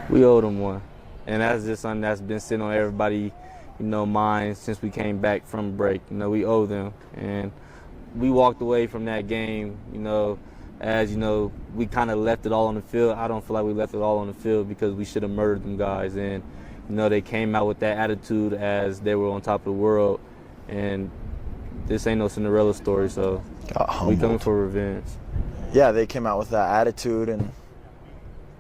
We owe them one, and that's just something that's been sitting on everybody, mind since we came back from break. We owe them, and we walked away from that game, as we kind of left it all on the field. I don't feel like we left it all on the field because we should have murdered them guys, and they came out with that attitude as they were on top of the world, and this ain't no Cinderella story, so Got we coming humbled. for revenge. Yeah, they came out with that attitude and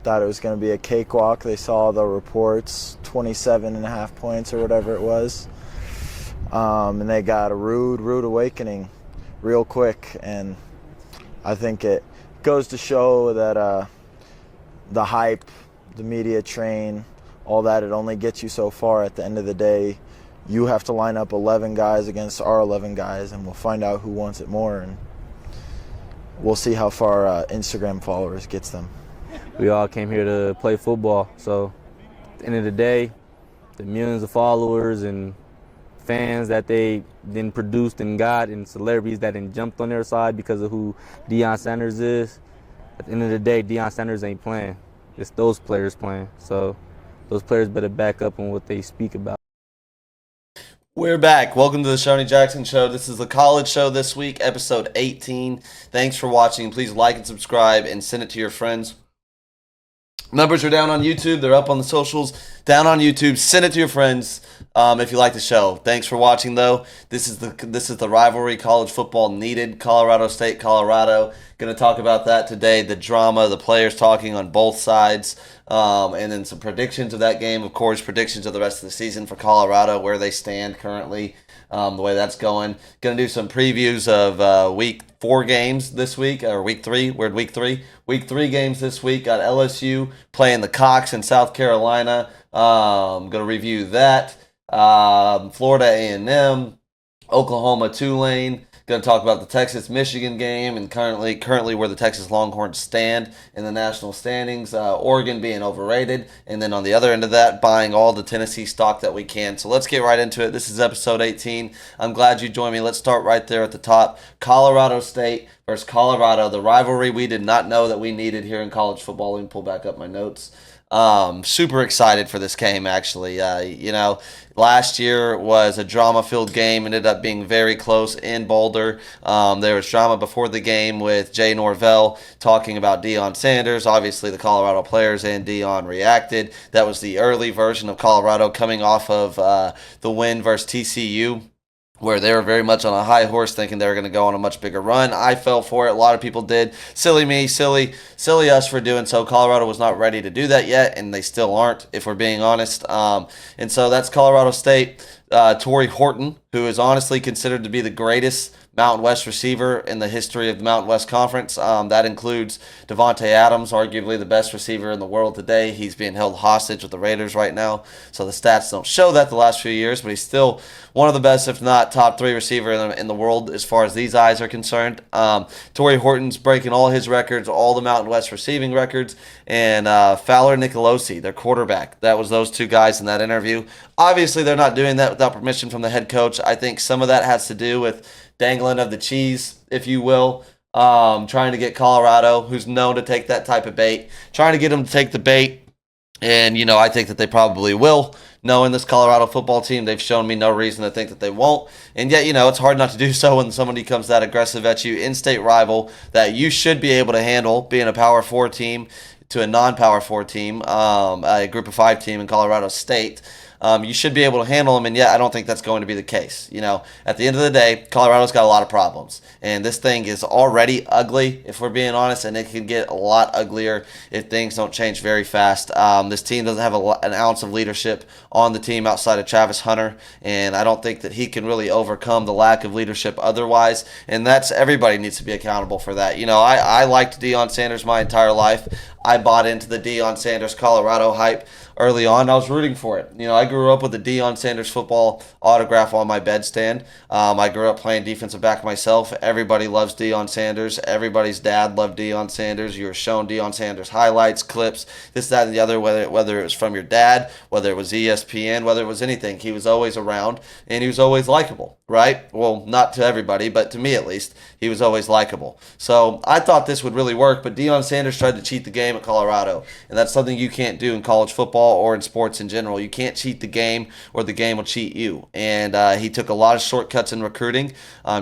thought it was going to be a cakewalk. They saw the reports, 27 and a half points or whatever it was. And they got a rude awakening real quick. And I think it goes to show that the hype, the media train, all that, it only gets you so far. At the end of the day, you have to line up 11 guys against our 11 guys, and we'll find out who wants it more. And we'll see how far Instagram followers gets them. We all came here to play football, so at the end of the day, the millions of followers and fans that they then produced and got, and celebrities that then jumped on their side because of who Deion Sanders is, at the end of the day, Deion Sanders ain't playing. It's those players playing. So those players better back up on what they speak about. We're back. Welcome to the Shone Jackson Show. This is the college show this week, episode 18. Thanks for watching. Please like and subscribe and send it to your friends. Numbers are down on YouTube. They're up on the socials. Down on YouTube. Send it to your friends if you like the show. Thanks for watching, though. This is the rivalry college football needed. Colorado State, Colorado. Going to talk about that today. The drama, the players talking on both sides, and then some predictions of that game. Of course, predictions of the rest of the season for Colorado, where they stand currently, the way that's going. Going to do some previews of week 4 games this week, or week 3. We're in week 3. Week 3 games this week. Got LSU playing the Cox in South Carolina. Going to review that. Florida A&M, Oklahoma Tulane. Going to talk about the Texas-Michigan game and currently where the Texas Longhorns stand in the national standings. Oregon being overrated, and then on the other end of that, buying all the Tennessee stock that we can. So let's get right into it. This is episode 18. I'm glad you joined me. Let's start right there at the top. Colorado State versus Colorado, the rivalry we did not know that we needed here in college football. Let me pull back up my notes. Super excited for this game, actually. Last year was a drama-filled game, ended up being very close in Boulder. There was drama before the game with Jay Norvell talking about Deion Sanders. Obviously, the Colorado players and Deion reacted. That was the early version of Colorado coming off of the win versus TCU, where they were very much on a high horse thinking they were going to go on a much bigger run. I fell for it. A lot of people did. Silly me, silly us for doing so. Colorado was not ready to do that yet, and they still aren't, if we're being honest. And so that's Colorado State. Torrey Horton, who is honestly considered to be the greatest Mountain West receiver in the history of the Mountain West Conference. That includes Devontae Adams, arguably the best receiver in the world today. He's being held hostage with the Raiders right now, so the stats don't show that the last few years, but he's still one of the best, if not top 3 receiver in the world as far as these eyes are concerned. Torrey Horton's breaking all his records, all the Mountain West receiving records, and Fowler Nicolosi, their quarterback. That was those 2 guys in that interview. Obviously, they're not doing that without permission from the head coach. I think some of that has to do with dangling of the cheese, if you will, trying to get Colorado, who's known to take that type of bait, trying to get them to take the bait. And, I think that they probably will. Knowing this Colorado football team, they've shown me no reason to think that they won't. And yet, it's hard not to do so when somebody comes that aggressive at you, in-state rival that you should be able to handle, being a Power 4 team to a non-Power 4 team, a Group of 5 team in Colorado State. You should be able to handle them, and yet I don't think that's going to be the case. At the end of the day, Colorado's got a lot of problems, and this thing is already ugly, if we're being honest, and it can get a lot uglier if things don't change very fast. This team doesn't have an ounce of leadership on the team outside of Travis Hunter, and I don't think that he can really overcome the lack of leadership otherwise, and everybody needs to be accountable for that. I liked Deion Sanders my entire life. I bought into the Deion Sanders Colorado hype early on. I was rooting for it. I grew up with a Deion Sanders football autograph on my bedstand. I grew up playing defensive back myself. Everybody loves Deion Sanders. Everybody's dad loved Deion Sanders. You were shown Deion Sanders highlights, clips, this, that, and the other, whether it was from your dad, whether it was ESPN, whether it was anything. He was always around, and he was always likable, right? Well, not to everybody, but to me at least, he was always likable. So I thought this would really work, but Deion Sanders tried to cheat the game at Colorado, and that's something you can't do in college football or in sports in general. You can't cheat the game, or the game will cheat you. And he took a lot of shortcuts in recruiting.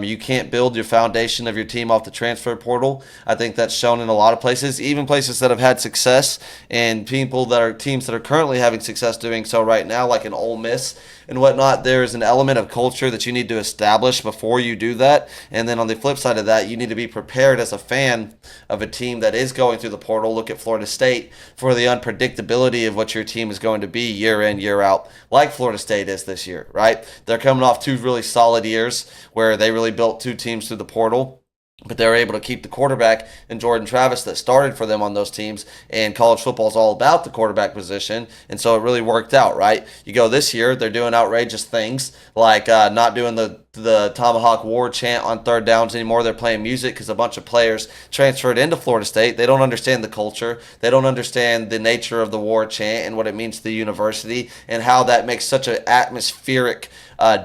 You can't build your foundation of your team off the transfer portal. I think that's shown in a lot of places, even places that have had success, and teams that are currently having success doing so right now, like an Ole Miss and whatnot. There's an element of culture that you need to establish before you do that. And then on the flip side of that, you need to be prepared as a fan of a team that is going through the portal. Look at Florida State for the unpredictability of what your team is going to be year in, year out, like Florida State is this year, right? They're coming off 2 really solid years where they really built 2 teams through the portal. But they were able to keep the quarterback in Jordan Travis that started for them on those teams. And college football is all about the quarterback position. And so it really worked out, right? You go this year, they're doing outrageous things like not doing the Tomahawk War chant on third downs anymore. They're playing music because a bunch of players transferred into Florida State. They don't understand the culture. They don't understand the nature of the war chant and what it means to the university and how that makes such an atmospheric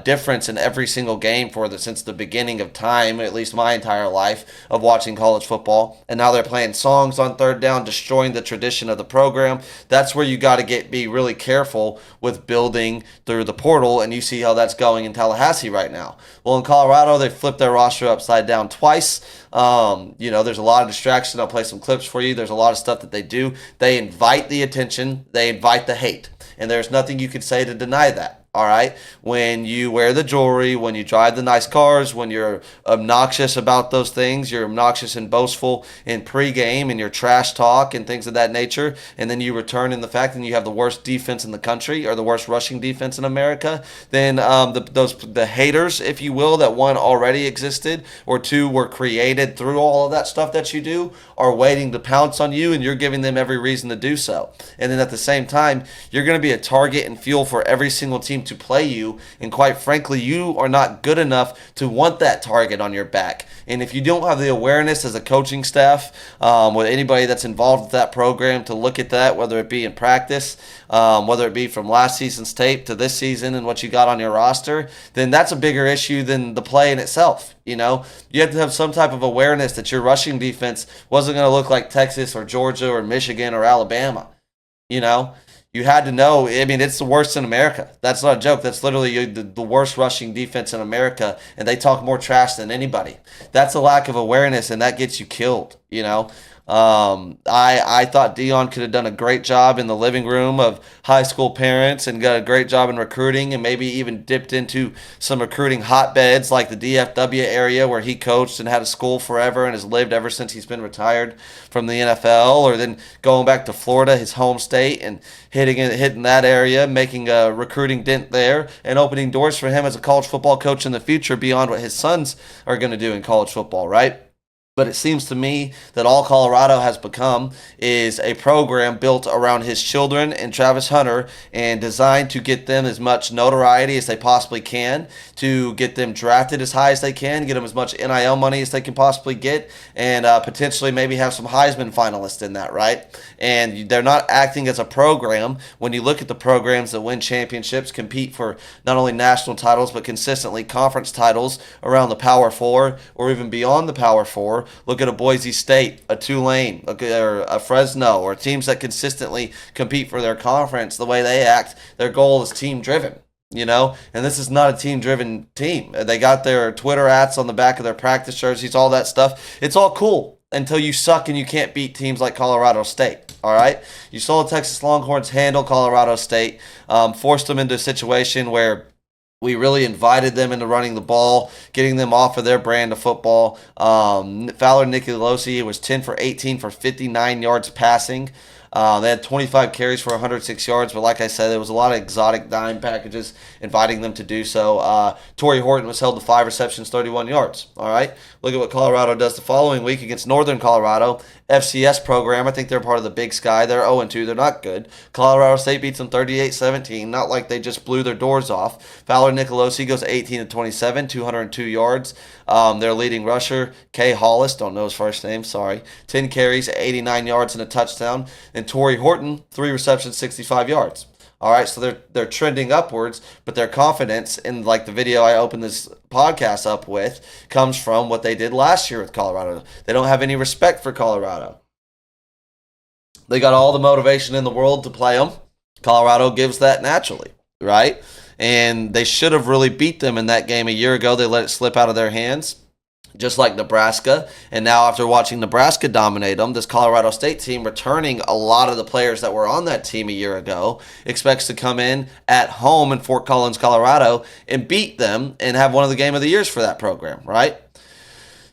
difference in every single game since the beginning of time, at least my entire life of watching college football. And now they're playing songs on third down, destroying the tradition of the program. That's where you got to be really careful with building through the portal, and you see how that's going in Tallahassee right now. Well, in Colorado, they flipped their roster upside down twice. There's a lot of distraction. I'll play some clips for you. There's a lot of stuff that they do. They invite the attention. They invite the hate. And there's nothing you can say to deny that. All right. When you wear the jewelry, when you drive the nice cars, when you're obnoxious about those things, you're obnoxious and boastful in pregame and your trash talk and things of that nature, and then you return in the fact that you have the worst defense in the country or the worst rushing defense in America, then the haters, if you will, that one already existed or two were created through all of that stuff that you do are waiting to pounce on you, and you're giving them every reason to do so. And then at the same time, you're going to be a target and fuel for every single team to play you, and quite frankly, you are not good enough to want that target on your back. And if you don't have the awareness as a coaching staff, with anybody that's involved with that program to look at that, whether it be in practice, whether it be from last season's tape to this season and what you got on your roster, then that's a bigger issue than the play in itself. You have to have some type of awareness that your rushing defense wasn't going to look like Texas or Georgia or Michigan or Alabama. You had to know, it's the worst in America. That's not a joke. That's literally the worst rushing defense in America, and they talk more trash than anybody. That's a lack of awareness, and that gets you killed, I thought Deion could have done a great job in the living room of high school parents and got a great job in recruiting, and maybe even dipped into some recruiting hotbeds like the DFW area where he coached and had a school forever and has lived ever since he's been retired from the NFL, or then going back to Florida, his home state, and hitting that area, making a recruiting dent there and opening doors for him as a college football coach in the future beyond what his sons are going to do in college football, right? But it seems to me that all Colorado has become is a program built around his children and Travis Hunter and designed to get them as much notoriety as they possibly can, to get them drafted as high as they can, get them as much NIL money as they can possibly get, and potentially maybe have some Heisman finalists in that, right? And they're not acting as a program. When you look at the programs that win championships, compete for not only national titles, but consistently conference titles around the Power Four or even beyond the Power Four, look at a Boise State, a Tulane, or a Fresno, or teams that consistently compete for their conference. The way they act, their goal is team-driven, and this is not a team-driven team. They got their Twitter ads on the back of their practice jerseys, all that stuff. It's all cool until you suck and you can't beat teams like Colorado State, all right? You saw the Texas Longhorns handle Colorado State, forced them into a situation where we really invited them into running the ball, getting them off of their brand of football. Fowler Nicolosi was 10 for 18 for 59 yards passing. They had 25 carries for 106 yards, but like I said, there was a lot of exotic dime packages inviting them to do so. Torrey Horton was held to 5 receptions, 31 yards. All right, look at what Colorado does the following week against Northern Colorado. FCS program, I think they're part of the Big Sky. They're 0-2. They're not good. Colorado State beats them 38-17. Not like they just blew their doors off. Fowler Nicolosi goes 18-27, 202 yards. Their leading rusher, Kay Hollis, don't know his first name, sorry. 10 carries, 89 yards and a touchdown. And Torrey Horton, 3 receptions, 65 yards. All right, so they're trending upwards, but their confidence in, like the video I opened this podcast up with, comes from what they did last year with Colorado. They don't have any respect for Colorado. They got all the motivation in the world to play them. Colorado gives that naturally, right? And they should have really beat them in that game a year ago. They let it slip out of their hands, just like Nebraska. And now after watching Nebraska dominate them, this Colorado State team, returning a lot of the players that were on that team a year ago, expects to come in at home in Fort Collins, Colorado, and beat them and have one of the game of the years for that program, right?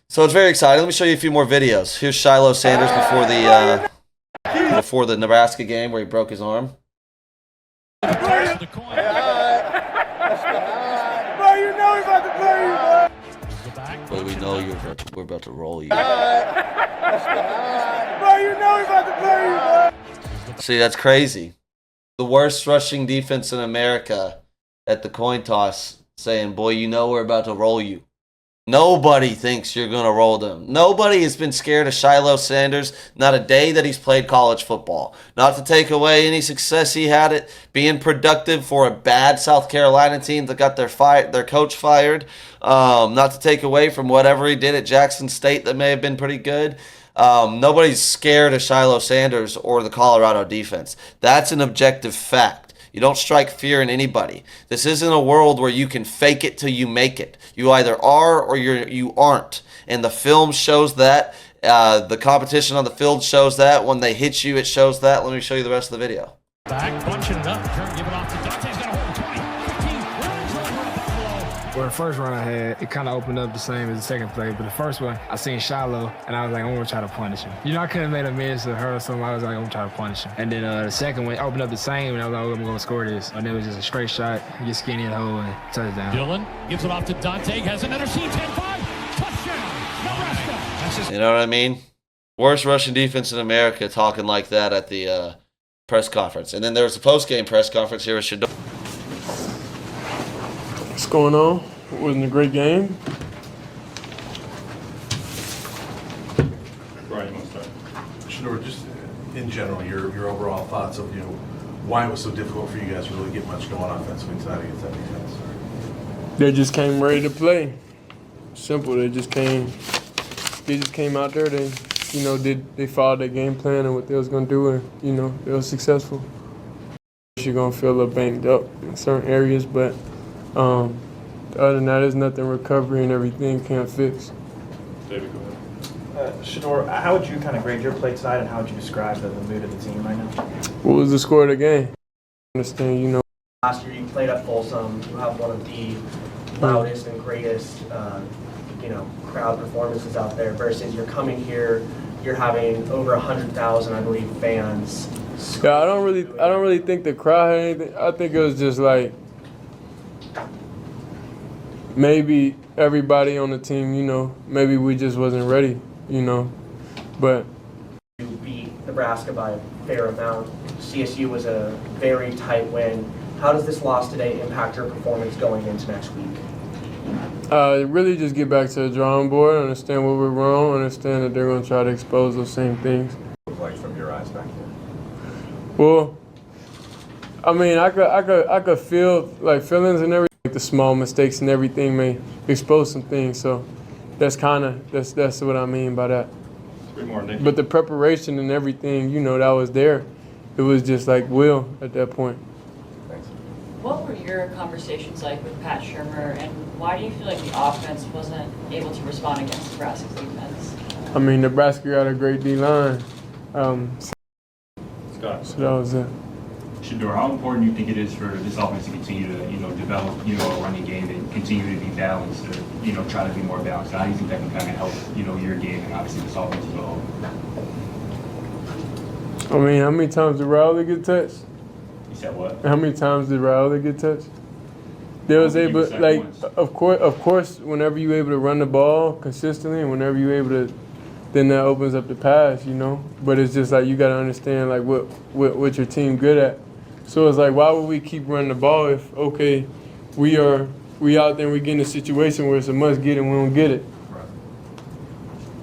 So it's very exciting. Let me show you a few more videos. Here's Shiloh Sanders before the Nebraska game where he broke his arm. But we know we're about to roll you. See, that's crazy. The worst rushing defense in America at the coin toss saying, boy, you know we're about to roll you. Nobody thinks you're going to roll them. Nobody has been scared of Shiloh Sanders, not a day that he's played college football. Not to take away any success he had at being productive for a bad South Carolina team that got their coach fired. Not to take away from whatever he did at Jackson State that may have been pretty good. Nobody's scared of Shiloh Sanders or the Colorado defense. That's an objective fact. You don't strike fear in anybody. This isn't a world where you can fake it till you make it. You either are or you aren't. And the film shows that. The competition on the field shows that. When they hit you, it shows that. Let me show you the rest of the video. Back, bunching it up. Turn, give it off to Dante's got a hold. 20, 15, runs over at Buffalo. Well, the first run I had, it kind of opened up the same as the second play. But the first one, I seen Shiloh, and I was like, I'm going to try to punish him. You know, I couldn't have made a miss or hurt or something. I was like, I'm going to try to punish him. And then the second one opened up the same, and I was like, oh, I'm going to score this. And it was just a straight shot, get skinny in the hole, and touchdown. Dillon gives it off to Dante. Has another seat. 10-5. Touchdown. Nebraska. You know what I mean? Worst rushing defense in America talking like that at the press conference. And then there was a post-game press conference here at Shador. What's going on? It wasn't a great game. Brian, you want to start? Sure. Just in general, your overall thoughts of why it was so difficult for you guys to really get much going offensively tonight against that defense. They just came ready to play. Simple. They just came out there. They followed their game plan and what they was gonna do, and they were successful. You're gonna feel a little banged up in certain areas, but other than that, there's nothing recovery and everything can't fix. David, go ahead. Shador, how would you kind of grade your play tonight, and how would you describe the mood of the team right now? What was the score of the game? Understand, Last year you played at Folsom. You have one of the loudest and greatest, crowd performances out there. Versus you're coming here, you're having over 100,000, I believe, fans. Yeah, I don't really think the crowd had anything. I think it was just like maybe everybody on the team, maybe we just wasn't ready, but. You beat Nebraska by a fair amount. CSU was a very tight win. How does this loss today impact your performance going into next week? Really just get back to the drawing board, understand what we're wrong, understand that they're going to try to expose those same things. Like from your eyes back there. Well, I mean, I could feel like feelings and everything. Like the small mistakes and everything may expose some things. So that's what I mean by that. But the preparation and everything, that was there. It was just like will at that point. Thanks. What were your conversations like with Pat Shurmur, and why do you feel like the offense wasn't able to respond against Nebraska's defense? I mean, Nebraska got a great D-line. Scott. So that was it. Shador, how important do you think it is for this offense to continue to, develop, a running game and continue to be balanced or, try to be more balanced? How do you think that can kind of help, your game and obviously this offense as well? I mean, how many times did Rowley get touched? You said what? How many times did Rowley get touched? They was He able, was sacked like, once. of course, whenever you able to run the ball consistently, and whenever you able to, then that opens up the pass, you know. But it's just like you gotta understand like what your team good at. So it's like, why would we keep running the ball if we out there and we get in a situation where it's a must get and we don't get it? Right.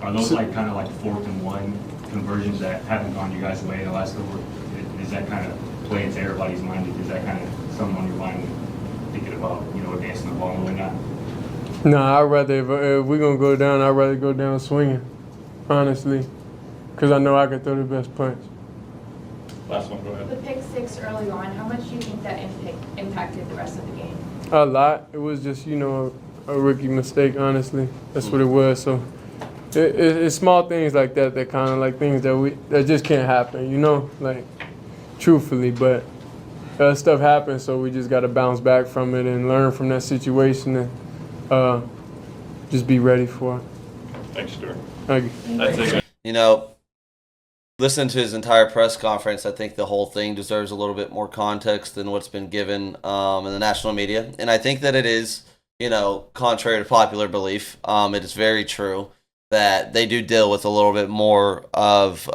Are those like kind of like 4th and 1 conversions that haven't gone you guys' way in the last couple? Is that kind of play into everybody's mind? Is that kind of something on your mind when thinking about advancing the ball and whatnot? Nah, I'd rather if we're gonna go down, I'd rather go down swinging, honestly, because I know I can throw the best punch. Last one, go ahead. The pick six early on, how much do you think that impacted the rest of the game? A lot. It was just a rookie mistake, honestly. That's what it was. So it's small things like that kind of like things that just can't happen, like truthfully. But stuff happens, so we just got to bounce back from it and learn from that situation and just be ready for it. Thanks, Stuart. Thank you. That's it. Listen to his entire press conference. I think the whole thing deserves a little bit more context than what's been given in the national media. And I think that it is, contrary to popular belief, it is very true that they do deal with a little bit more of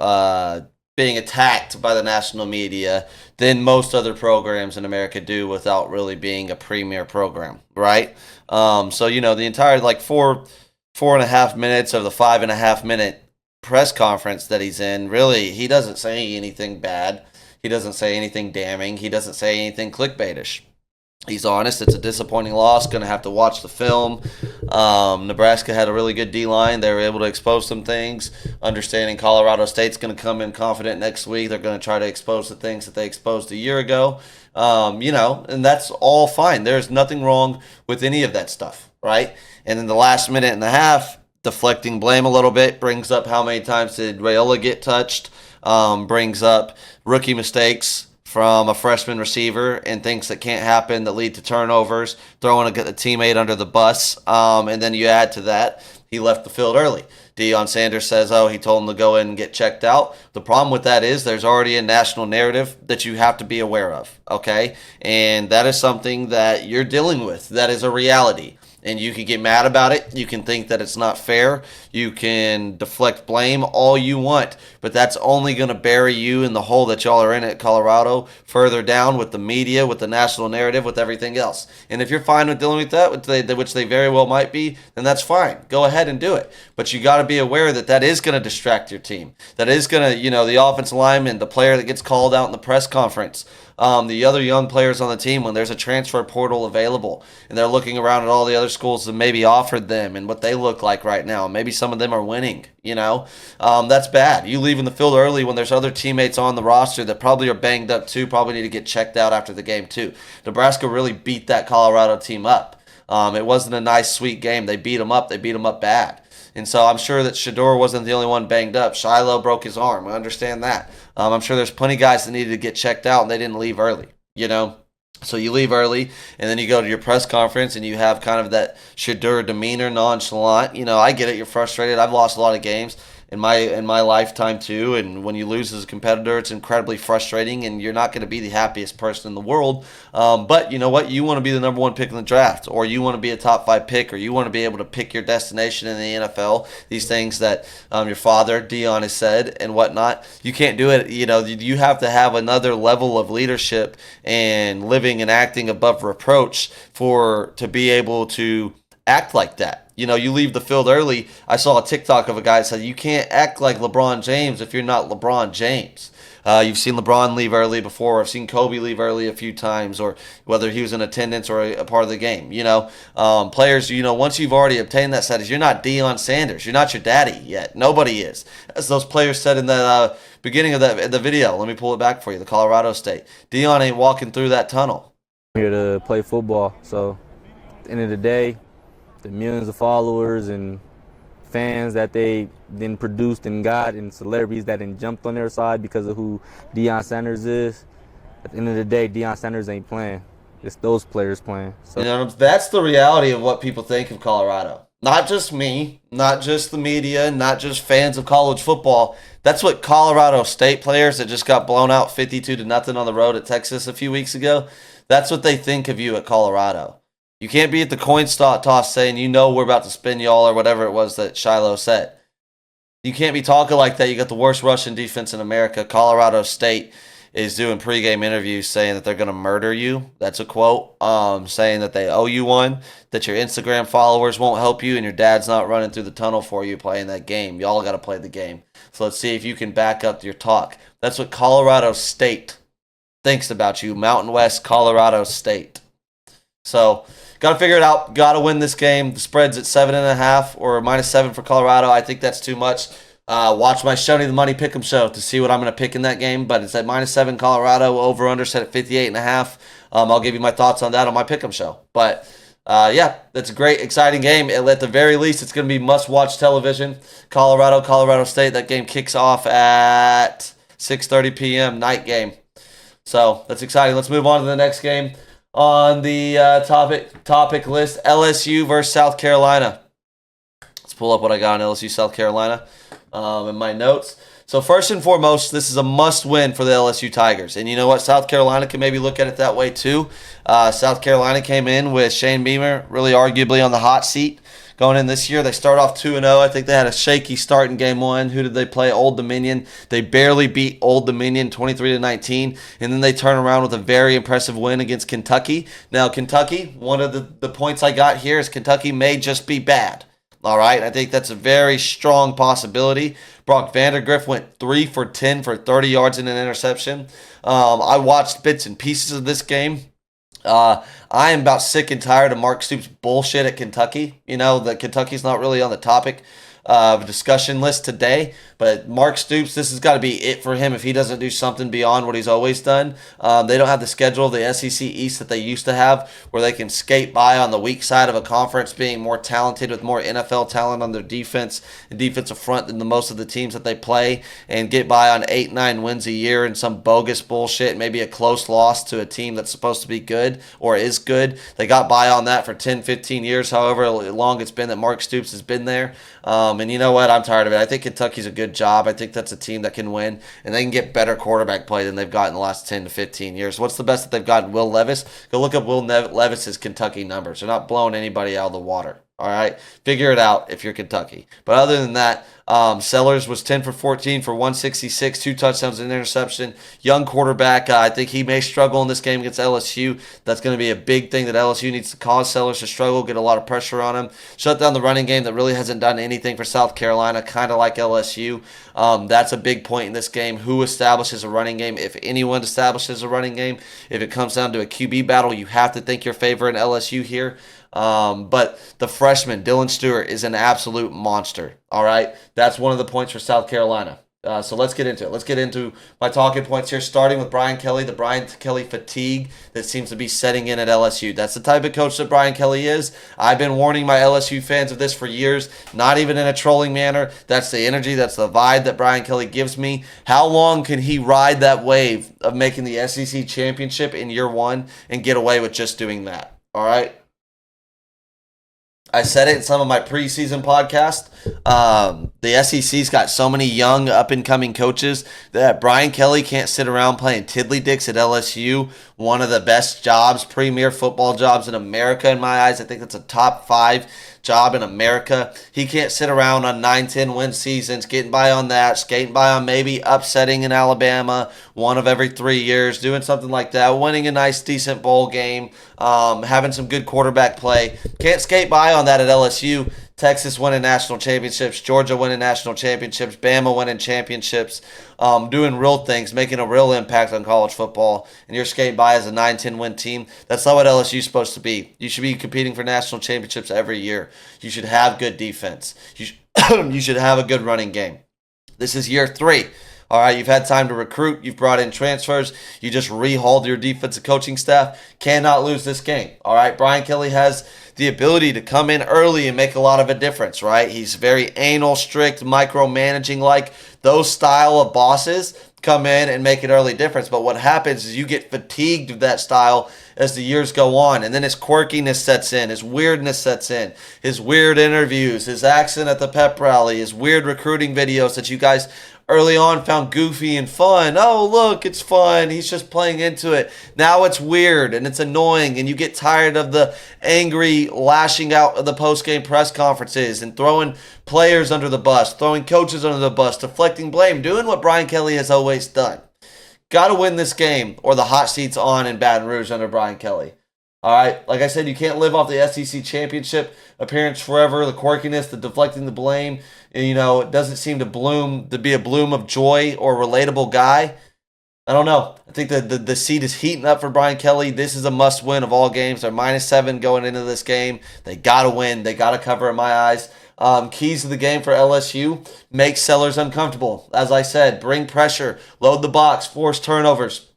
being attacked by the national media than most other programs in America do without really being a premier program, right? So, the entire 4.5 minutes of the 5.5 minute press conference that he's in, really, he doesn't say anything bad. He doesn't say anything damning. He doesn't say anything clickbaitish. He's honest. It's a disappointing loss. Going to have to watch the film. Nebraska had a really good D-line. They were able to expose some things. Understanding Colorado State's going to come in confident next week. They're going to try to expose the things that they exposed a year ago. And that's all fine. There's nothing wrong with any of that stuff, right? And in the last minute and a half, deflecting blame a little bit, brings up how many times did Raiola get touched, brings up rookie mistakes from a freshman receiver and things that can't happen that lead to turnovers, throwing a teammate under the bus, and then you add to that, he left the field early. Deion Sanders says, he told him to go in and get checked out. The problem with that is there's already a national narrative that you have to be aware of, okay? And that is something that you're dealing with. That is a reality. And you can get mad about it. You can think that it's not fair. You can deflect blame all you want. But that's only going to bury you in the hole that y'all are in at Colorado, further down with the media, with the national narrative, with everything else. And if you're fine with dealing with that, which they very well might be, then that's fine. Go ahead and do it. But you got to be aware that that is going to distract your team. That is going to, the offensive lineman, the player that gets called out in the press conference, the other young players on the team when there's a transfer portal available and they're looking around at all the other schools that maybe offered them and what they look like right now. Maybe some of them are winning, that's bad. You leaving the field early when there's other teammates on the roster that probably are banged up too, probably need to get checked out after the game too. Nebraska really beat that Colorado team up. It wasn't a nice, sweet game. They beat them up. They beat them up bad. And so I'm sure that Shedeur wasn't the only one banged up. Shiloh broke his arm. I understand that. I'm sure there's plenty of guys that needed to get checked out, and they didn't leave early, So you leave early, and then you go to your press conference, and you have kind of that Shedeur demeanor, nonchalant. I get it. You're frustrated. I've lost a lot of games in my lifetime too, and when you lose as a competitor, it's incredibly frustrating, and you're not going to be the happiest person in the world. But you know what? You want to be the number one pick in the draft, or you want to be a top 5 pick, or you want to be able to pick your destination in the NFL. These things that your father Deion has said and whatnot. You can't do it. You have to have another level of leadership and living and acting above reproach to be able to act like that. You leave the field early. I saw a TikTok of a guy that said, you can't act like LeBron James if you're not LeBron James. You've seen LeBron leave early before. I've seen Kobe leave early a few times, or whether he was in attendance or a part of the game. Players, once you've already obtained that status, you're not Deion Sanders. You're not your daddy yet. Nobody is. As those players said in the beginning of the video, let me pull it back for you, the Colorado State. Deion ain't walking through that tunnel. I'm here to play football, so at the end of the day, the millions of followers and fans that they then produced and got, and celebrities that then jumped on their side because of who Deion Sanders is. At the end of the day, Deion Sanders ain't playing. It's those players playing. So that's the reality of what people think of Colorado. not just me, not just the media, not just fans of college football. That's what Colorado State players that just got blown out 52-0 on the road at Texas a few weeks ago, that's what they think of you at Colorado. You can't be at the coin toss saying, we're about to spin y'all or whatever it was that Shiloh said. You can't be talking like that. You got the worst rushing defense in America. Colorado State is doing pregame interviews saying that they're going to murder you. That's a quote. Saying that they owe you one, that your Instagram followers won't help you, and your dad's not running through the tunnel for you playing that game. Y'all got to play the game. So let's see if you can back up your talk. That's what Colorado State thinks about you. Mountain West Colorado State. So got to figure it out. Got to win this game. The spread's at 7.5 or -7 for Colorado. I think that's too much. Watch my Shonee the Money Pick'em show to see what I'm going to pick in that game. But it's at -7 Colorado. Over under set at 58.5. I'll give you my thoughts on that on my Pick'em show. But that's a great, exciting game. At the very least, it's going to be must-watch television. Colorado State. That game kicks off at 6:30 p.m. night game. So that's exciting. Let's move on to the next game on the topic list. LSU versus South Carolina. Let's pull up what I got on LSU South Carolina in my notes. So first and foremost, this is a must-win for the LSU Tigers. And you know what? South Carolina can maybe look at it that way too. South Carolina came in with Shane Beamer really arguably on the hot seat going in this year. They start off 2-0. I think they had a shaky start in game one. Who did they play? Old Dominion. They barely beat Old Dominion 23-19. And then they turn around with a very impressive win against Kentucky. Now, Kentucky, one of the points I got here is Kentucky may just be bad. All right, I think that's a very strong possibility. Brock Vandergrift went 3 for 10 for 30 yards and an interception. I watched bits and pieces of this game. I am about sick and tired of Mark Stoops' bullshit at Kentucky. That Kentucky's not really on the topic of discussion list today. But Mark Stoops, this has got to be it for him if he doesn't do something beyond what he's always done. They don't have the schedule of the SEC East that they used to have, where they can skate by on the weak side of a conference being more talented with more NFL talent on their defense and defensive front than most of the teams that they play, and get by on 8-9 wins a year and some bogus bullshit, maybe a close loss to a team that's supposed to be good or is good. They got by on that for 10, 15 years, however long it's been that Mark Stoops has been there. And you know what? I'm tired of it. I think Kentucky's a good job. I think that's a team that can win, and they can get better quarterback play than they've got in the last 10 to 15 years. What's the best that they've gotten? Will Levis? Go look up Will Levis's Kentucky numbers. They're not blowing anybody out of the water. All right? Figure it out if you're Kentucky. But other than that, Sellers was 10 for 14 for 166, 2 touchdowns and an interception. Young quarterback. I think he may struggle in this game against LSU. That's going to be a big thing that LSU needs to cause Sellers to struggle, get a lot of pressure on him. Shut down the running game that really hasn't done anything for South Carolina, kind of like LSU. That's a big point in this game. Who establishes a running game? If anyone establishes a running game, if it comes down to a QB battle, you have to think you're favoring LSU here. But the freshman, Dylan Stewart, is an absolute monster. All right. That's one of the points for South Carolina. So let's get into it. Let's get into my talking points here, starting with Brian Kelly, the Brian Kelly fatigue that seems to be setting in at LSU. That's the type of coach that Brian Kelly is. I've been warning my LSU fans of this for years, not even in a trolling manner. That's the energy, that's the vibe that Brian Kelly gives me. How long can he ride that wave of making the SEC championship in year one and get away with just doing that? All right. I said it in some of my preseason podcasts. The SEC's got so many young, up-and-coming coaches that Brian Kelly can't sit around playing tiddlydicks at LSU. One of the best jobs, premier football jobs in America in my eyes. I think it's a top 5 job in America. He can't sit around on 9-10 win seasons, getting by on that, skating by on maybe upsetting in Alabama 1 of every 3 years, doing something like that, winning a nice, decent bowl game, having some good quarterback play. Can't skate by on that at LSU. Texas winning national championships, Georgia winning national championships, Bama winning championships, doing real things, making a real impact on college football, and you're skating by as a 9-10 win team. That's not what LSU is supposed to be. You should be competing for national championships every year. You should have good defense. You should have a good running game. This is year 3. All right, you've had time to recruit. You've brought in transfers. You just rehauled your defensive coaching staff. Cannot lose this game. All right, Brian Kelly has the ability to come in early and make a lot of a difference, right? He's very anal, strict, micromanaging like. Those style of bosses come in and make an early difference. But what happens is you get fatigued with that style as the years go on, and then his quirkiness sets in, his weirdness sets in, his weird interviews, his accent at the pep rally, his weird recruiting videos that you guys early on found goofy and fun. Oh, look, it's fun. He's just playing into it. Now it's weird and it's annoying, and you get tired of the angry lashing out of the post-game press conferences and throwing players under the bus, throwing coaches under the bus, deflecting blame, doing what Brian Kelly has always done. Got to win this game, or the hot seat's on in Baton Rouge under Brian Kelly. All right, like I said, you can't live off the SEC championship appearance forever. The quirkiness, the deflecting the blame, you know, it doesn't seem to be a bloom of joy or relatable guy. I don't know. I think the seat is heating up for Brian Kelly. This is a must-win of all games. They're -7 going into this game. They got to win. They got to cover in my eyes. Keys to the game for LSU: make sellers uncomfortable. As I said, bring pressure, load the box, force turnovers,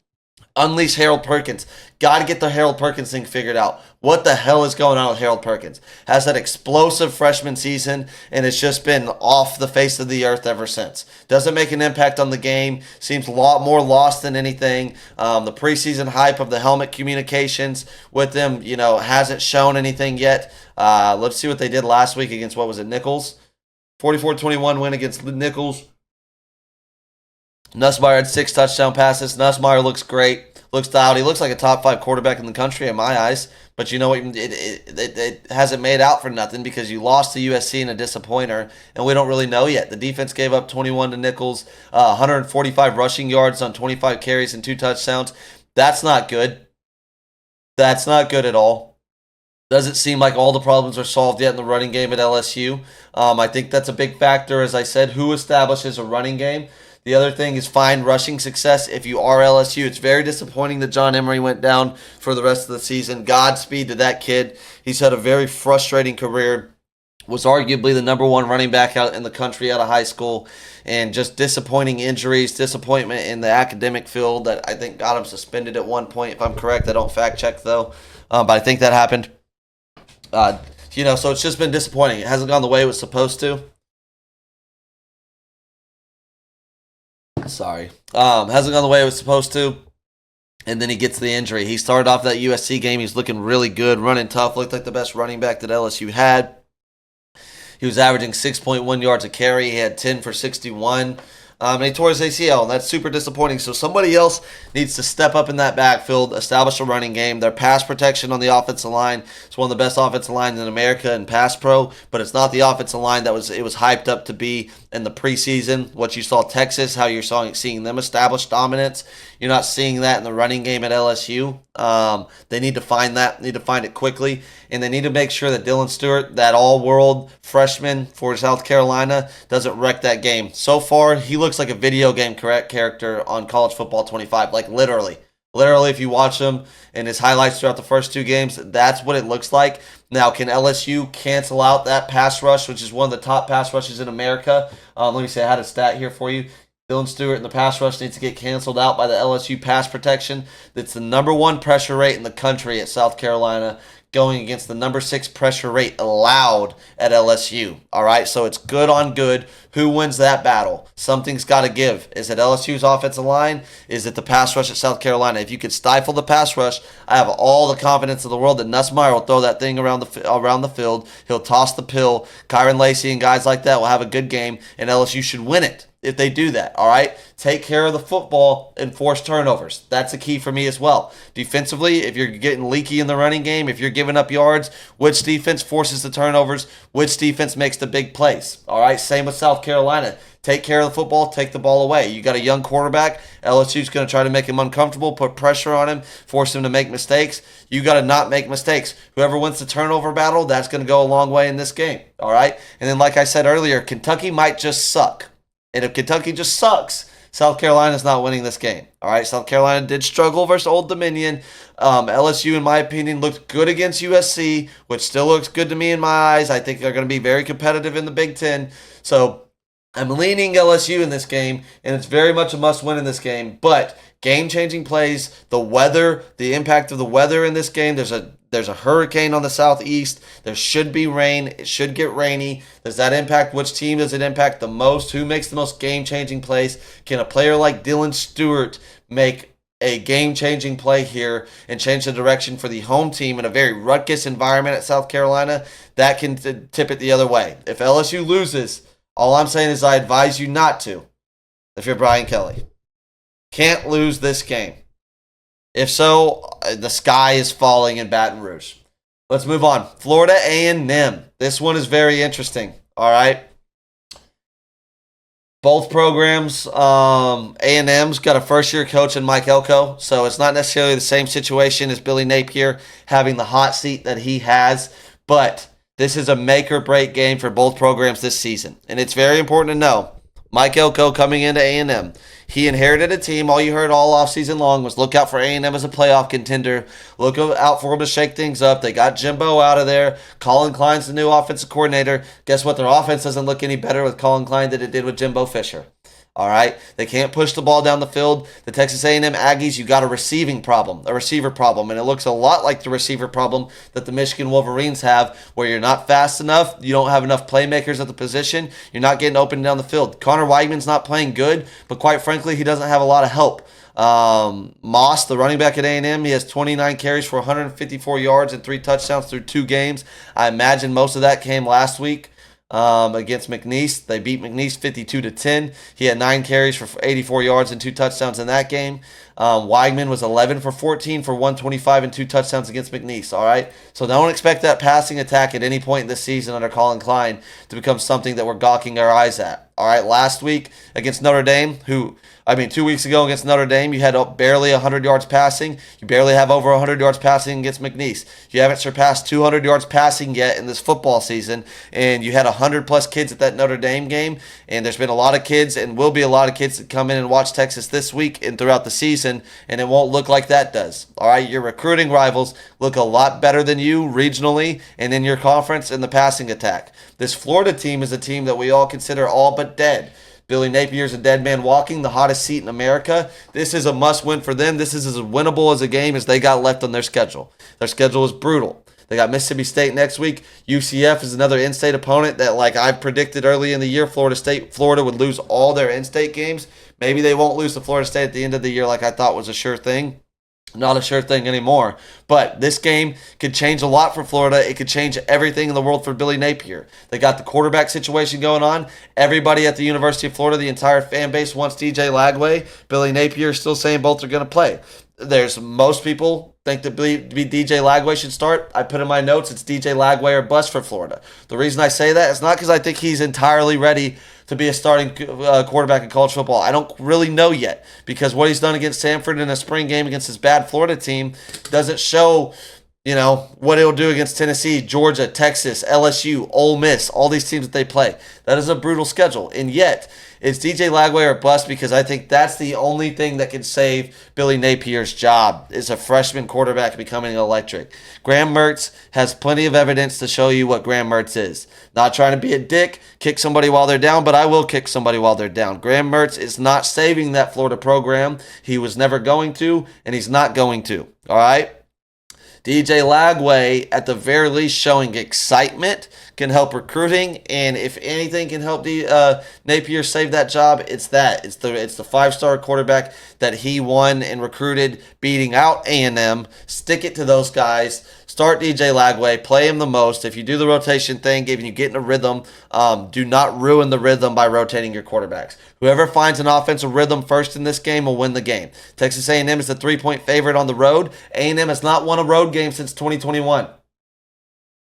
unleash Harold Perkins. Got to get the Harold Perkins thing figured out. What the hell is going on with Harold Perkins? Has that explosive freshman season, and it's just been off the face of the earth ever since. Doesn't make an impact on the game. Seems a lot more lost than anything. The preseason hype of the helmet communications with them, you know, hasn't shown anything yet. Let's see what they did last week against, what was it, Nichols? 44-21 win against Nichols. Nussmeier had 6 touchdown passes. Nussmeier looks great. Looks dialed. He looks like a top 5 quarterback in the country in my eyes. But you know what? It hasn't made out for nothing because you lost to USC in a disappointer, and we don't really know yet. The defense gave up 21 to Nichols, 145 rushing yards on 25 carries and 2 touchdowns. That's not good. That's not good at all. Doesn't seem like all the problems are solved yet in the running game at LSU. I think that's a big factor, as I said, who establishes a running game. The other thing is find rushing success if you are LSU. It's very disappointing that John Emery went down for the rest of the season. Godspeed to that kid. He's had a very frustrating career. Was arguably the #1 running back out in the country out of high school. And just disappointing injuries, disappointment in the academic field that I think got him suspended at one point, if I'm correct. I don't fact check, though. But I think that happened. You know, so it's just been disappointing. It hasn't gone the way it was supposed to. Sorry. Hasn't gone the way it was supposed to. And then he gets the injury. He started off that USC game. He's looking really good, running tough, looked like the best running back that LSU had. He was averaging 6.1 yards a carry. He had 10 for 61. And he tore his ACL, and that's super disappointing. So somebody else needs to step up in that backfield, establish a running game. Their pass protection on the offensive line is one of the best offensive lines in America in pass pro, but it's not the offensive line that it was hyped up to be in the preseason. What you saw Texas, how you're seeing them establish dominance. You're not seeing that in the running game at LSU. They need to find that, need to find it quickly, and they need to make sure that Dylan Stewart, that all-world freshman for South Carolina, doesn't wreck that game. So far, he looks like a video game character on College Football 25, like literally. Literally, if you watch him and his highlights throughout the first 2 games, that's what it looks like. Now, can LSU cancel out that pass rush, which is one of the top pass rushes in America? Let me see, I had a stat here for you. Dylan Stewart in the pass rush needs to get canceled out by the LSU pass protection. That's the #1 pressure rate in the country at South Carolina, going against the #6 pressure rate allowed at LSU. All right, so it's good on good. Who wins that battle? Something's got to give. Is it LSU's offensive line? Is it the pass rush at South Carolina? If you could stifle the pass rush, I have all the confidence in the world that Nussmeier will throw that thing around the field. He'll toss the pill. Kyron Lacey and guys like that will have a good game, and LSU should win it if they do that, all right? Take care of the football and force turnovers. That's a key for me as well. Defensively, if you're getting leaky in the running game, if you're giving up yards, which defense forces the turnovers? Which defense makes the big plays? All right, same with South Carolina. Take care of the football, take the ball away. You got a young quarterback. LSU's going to try to make him uncomfortable, put pressure on him, force him to make mistakes. You got to not make mistakes. Whoever wins the turnover battle, that's going to go a long way in this game, all right? And then like I said earlier, Kentucky might just suck. And if Kentucky just sucks, South Carolina's not winning this game. All right, South Carolina did struggle versus Old Dominion. LSU, in my opinion, looked good against USC, which still looks good to me in my eyes. I think they're going to be very competitive in the Big Ten. So I'm leaning LSU in this game, and it's very much a must-win in this game. But game-changing plays, the weather, the impact of the weather in this game. There's a hurricane on the southeast. There should be rain. It should get rainy. Does that impact? Which team does it impact the most? Who makes the most game-changing plays? Can a player like Dylan Stewart make a game-changing play here and change the direction for the home team in a very ruckus environment at South Carolina? That can tip it the other way. If LSU loses, all I'm saying is I advise you not to if you're Brian Kelly. Can't lose this game. If so, the sky is falling in Baton Rouge. Let's move on. Florida A&M. This one is very interesting. All right. Both programs, A&M's got a first-year coach in Mike Elko, so it's not necessarily the same situation as Billy Napier having the hot seat that he has, but this is a make-or-break game for both programs this season, and it's very important to know. Mike Elko coming into A&M. He inherited a team. All you heard all offseason long was look out for A&M as a playoff contender. Look out for them to shake things up. They got Jimbo out of there. Colin Klein's the new offensive coordinator. Guess what? Their offense doesn't look any better with Colin Klein than it did with Jimbo Fisher. All right, they can't push the ball down the field. The Texas A&M Aggies, you got a receiver problem, and it looks a lot like the receiver problem that the Michigan Wolverines have, where you're not fast enough, you don't have enough playmakers at the position, you're not getting open down the field. Connor Weigman's not playing good, but quite frankly, he doesn't have a lot of help. Moss, the running back at A&M, he has 29 carries for 154 yards and 3 touchdowns through 2 games. I imagine most of that came last week. Against McNeese. They beat McNeese 52-10. He had 9 carries for 84 yards and 2 touchdowns in that game. Weigman was 11 for 14 for 125 and 2 touchdowns against McNeese. All right, so don't expect that passing attack at any point in this season under Colin Klein to become something that we're gawking our eyes at. All right, last week against Notre Dame, 2 weeks ago against Notre Dame, you had barely 100 yards passing. You barely have over 100 yards passing against McNeese. You haven't surpassed 200 yards passing yet in this football season, and you had 100-plus kids at that Notre Dame game, and there's been a lot of kids and will be a lot of kids that come in and watch Texas this week and throughout the season, and it won't look like that does. All right, your recruiting rivals look a lot better than you regionally and in your conference in the passing attack. This Florida team is a team that we all consider all but dead. Billy Napier's a dead man walking, the hottest seat in America. This is a must-win for them. This is as winnable as a game as they got left on their schedule. Their schedule is brutal. They got Mississippi State next week. UCF is another in-state opponent that, like I predicted early in the year, Florida would lose all their in-state games. Maybe they won't lose to Florida State at the end of the year like I thought was a sure thing. Not a sure thing anymore. But this game could change a lot for Florida. It could change everything in the world for Billy Napier. They got the quarterback situation going on. Everybody at the University of Florida, the entire fan base wants DJ Lagway. Billy Napier is still saying both are going to play. Most people think that DJ Lagway should start. I put in my notes, it's DJ Lagway or bust for Florida. The reason I say that is not because I think he's entirely ready to be a starting quarterback in college football. I don't really know yet because what he's done against Samford in a spring game against his bad Florida team doesn't show, what he'll do against Tennessee, Georgia, Texas, LSU, Ole Miss, all these teams that they play. That is a brutal schedule. And yet, it's DJ Lagway or bust because I think that's the only thing that can save Billy Napier's job is a freshman quarterback becoming electric. Graham Mertz has plenty of evidence to show you what Graham Mertz is. Not trying to be a dick, kick somebody while they're down, but I will kick somebody while they're down. Graham Mertz is not saving that Florida program. He was never going to, and he's not going to. All right? DJ Lagway, at the very least, showing excitement, can help recruiting, and if anything can help Napier save that job, it's that. It's the 5-star quarterback that he won and recruited, beating out A&M. Stick it to those guys. Start DJ Lagway. Play him the most. If you do the rotation thing, if you get in a rhythm, do not ruin the rhythm by rotating your quarterbacks. Whoever finds an offensive rhythm first in this game will win the game. Texas A&M is the 3-point favorite on the road. A&M has not won a road game since 2021.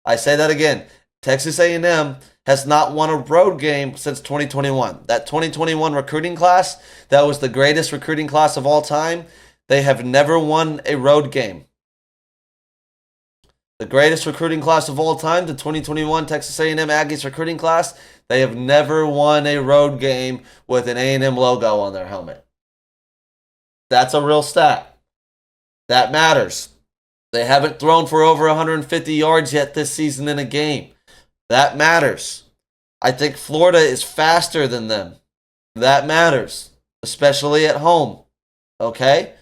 I say that again. Texas A&M has not won a road game since 2021. That 2021 recruiting class, that was the greatest recruiting class of all time. They have never won a road game. The greatest recruiting class of all time, the 2021 Texas A&M Aggies recruiting class, they have never won a road game with an A&M logo on their helmet. That's a real stat. That matters. They haven't thrown for over 150 yards yet this season in a game. That matters. I think Florida is faster than them. That matters, especially at home. Okay?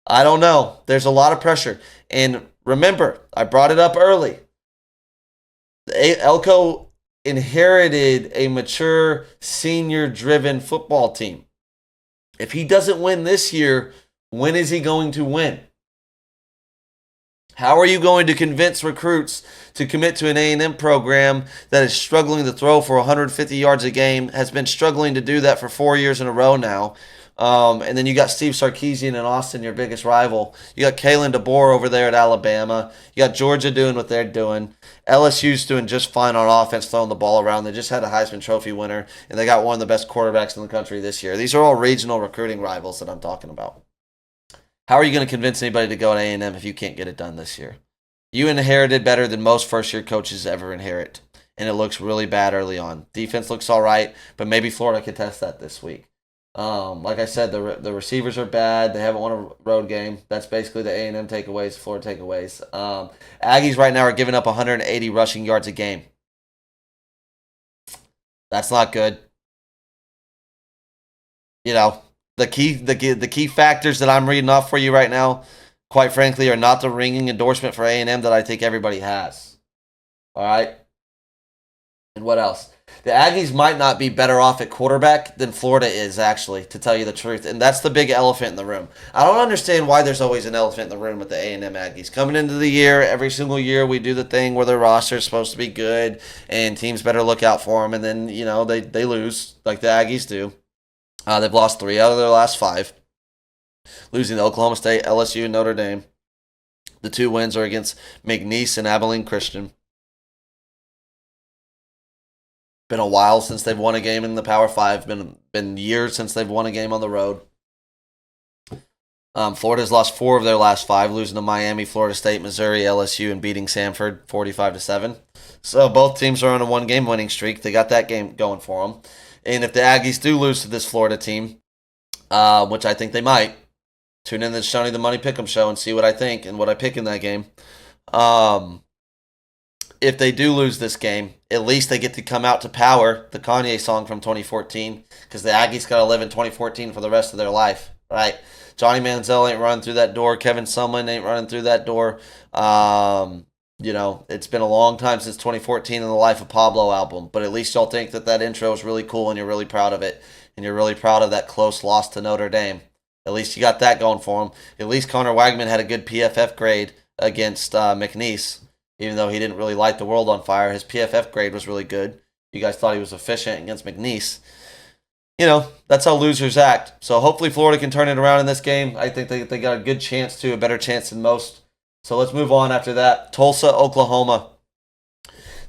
I don't know. There's a lot of pressure. And remember, I brought it up early. Elko inherited a mature, senior-driven football team. If he doesn't win this year, when is he going to win? How are you going to convince recruits to commit to an A&M program that is struggling to throw for 150 yards a game, has been struggling to do that for 4 years in a row now? And then you got Steve Sarkisian in Austin, your biggest rival. You got Kalen DeBoer over there at Alabama. You got Georgia doing what they're doing. LSU's doing just fine on offense, throwing the ball around. They just had a Heisman Trophy winner, and they got one of the best quarterbacks in the country this year. These are all regional recruiting rivals that I'm talking about. How are you going to convince anybody to go to A&M if you can't get it done this year? You inherited better than most first-year coaches ever inherit, and it looks really bad early on. Defense looks all right, but maybe Florida could test that this week. Like I said, the receivers are bad. They haven't won a road game. That's basically the A&M takeaways, Florida takeaways. Aggies right now are giving up 180 rushing yards a game. That's not good. You know, the key factors that I'm reading off for you right now, quite frankly, are not the ringing endorsement for A&M that I think everybody has. All right? And what else? The Aggies might not be better off at quarterback than Florida is, actually, to tell you the truth. And that's the big elephant in the room. I don't understand why there's always an elephant in the room with the A&M Aggies. Coming into the year, every single year, we do the thing where their roster is supposed to be good and teams better look out for them. And then, you know, they lose like the Aggies do. They've lost 3 out of their last 5, losing to Oklahoma State, LSU, and Notre Dame. The 2 wins are against McNeese and Abilene Christian. Been a while since they've won a game in the Power 5. Been years since they've won a game on the road. Florida's lost 4 of their last 5, losing to Miami, Florida State, Missouri, LSU, and beating Samford 45-7. So both teams are on a 1-game winning streak. They got that game going for them. And if the Aggies do lose to this Florida team, which I think they might, tune in to the Shonee the Money Pick'em show and see what I think and what I pick in that game. If they do lose this game, at least they get to come out to Power, the Kanye song from 2014, because the Aggies got to live in 2014 for the rest of their life, right? Johnny Manziel ain't running through that door. Kevin Sumlin ain't running through that door. You know, it's been a long time since 2014 in the Life of Pablo album, but at least y'all think that intro is really cool and you're really proud of it, and you're really proud of that close loss to Notre Dame. At least you got that going for him. At least Connor Wagman had a good PFF grade against McNeese. Even though he didn't really light the world on fire, his PFF grade was really good. You guys thought he was efficient against McNeese. You know, that's how losers act. So hopefully Florida can turn it around in this game. I think they got a good chance to, a better chance than most. So let's move on after that. Tulsa, Oklahoma.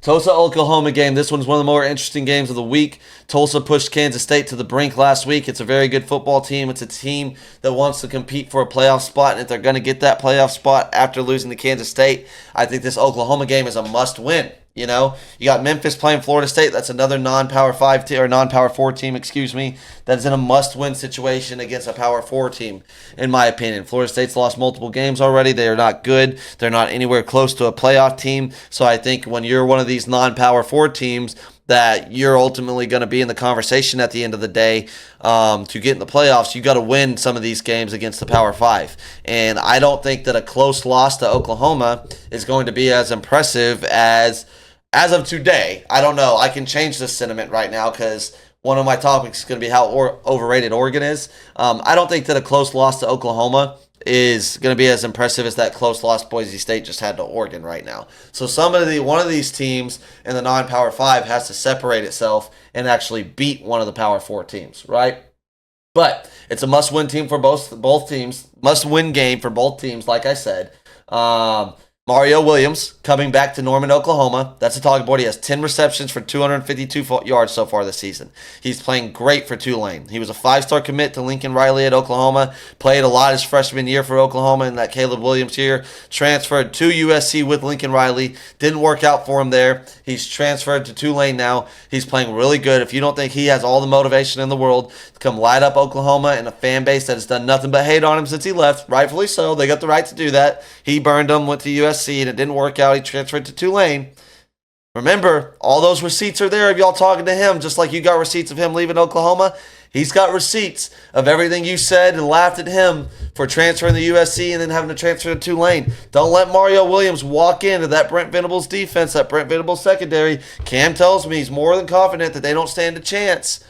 Tulsa, Oklahoma game. This one's one of the more interesting games of the week. Tulsa pushed Kansas State to the brink last week. It's a very good football team. It's a team that wants to compete for a playoff spot, and if they're going to get that playoff spot after losing to Kansas State, I think this Oklahoma game is a must-win. You know, you got Memphis playing Florida State. That's another non-Power 5 or non-Power 4 team, that's in a must-win situation against a Power 4 team, in my opinion. Florida State's lost multiple games already. They are not good. They're not anywhere close to a playoff team. So I think when you're one of these non-Power 4 teams, that you're ultimately going to be in the conversation at the end of the day to get in the playoffs, you got to win some of these games against the Power 5. And I don't think that a close loss to Oklahoma is going to be as impressive as of today. I don't know. I can change this sentiment right now because one of my topics is going to be how overrated Oregon is. I don't think that a close loss to Oklahoma is going to be as impressive as that close loss Boise State just had to Oregon right now. So one of these teams in the non-Power 5 has to separate itself and actually beat one of the Power 4 teams, right? But it's a must-win team for both teams. Must-win game for both teams, like I said. Mario Williams coming back to Norman, Oklahoma. That's a talking point. He has 10 receptions for 252 yards so far this season. He's playing great for Tulane. He was a 5-star commit to Lincoln Riley at Oklahoma. Played a lot his freshman year for Oklahoma in that Caleb Williams year. Transferred to USC with Lincoln Riley. Didn't work out for him there. He's transferred to Tulane now. He's playing really good. If you don't think he has all the motivation in the world to come light up Oklahoma and a fan base that has done nothing but hate on him since he left, rightfully so. They got the right to do that. He burned them, went to USC, and it didn't work out. He transferred to Tulane. Remember, all those receipts are there of y'all talking to him, just like you got receipts of him leaving Oklahoma. He's got receipts of everything you said and laughed at him for transferring to USC and then having to transfer to Tulane. Don't let Mario Williams walk into that Brent Venables defense, that Brent Venables secondary. Cam tells me he's more than confident that they don't stand a chance.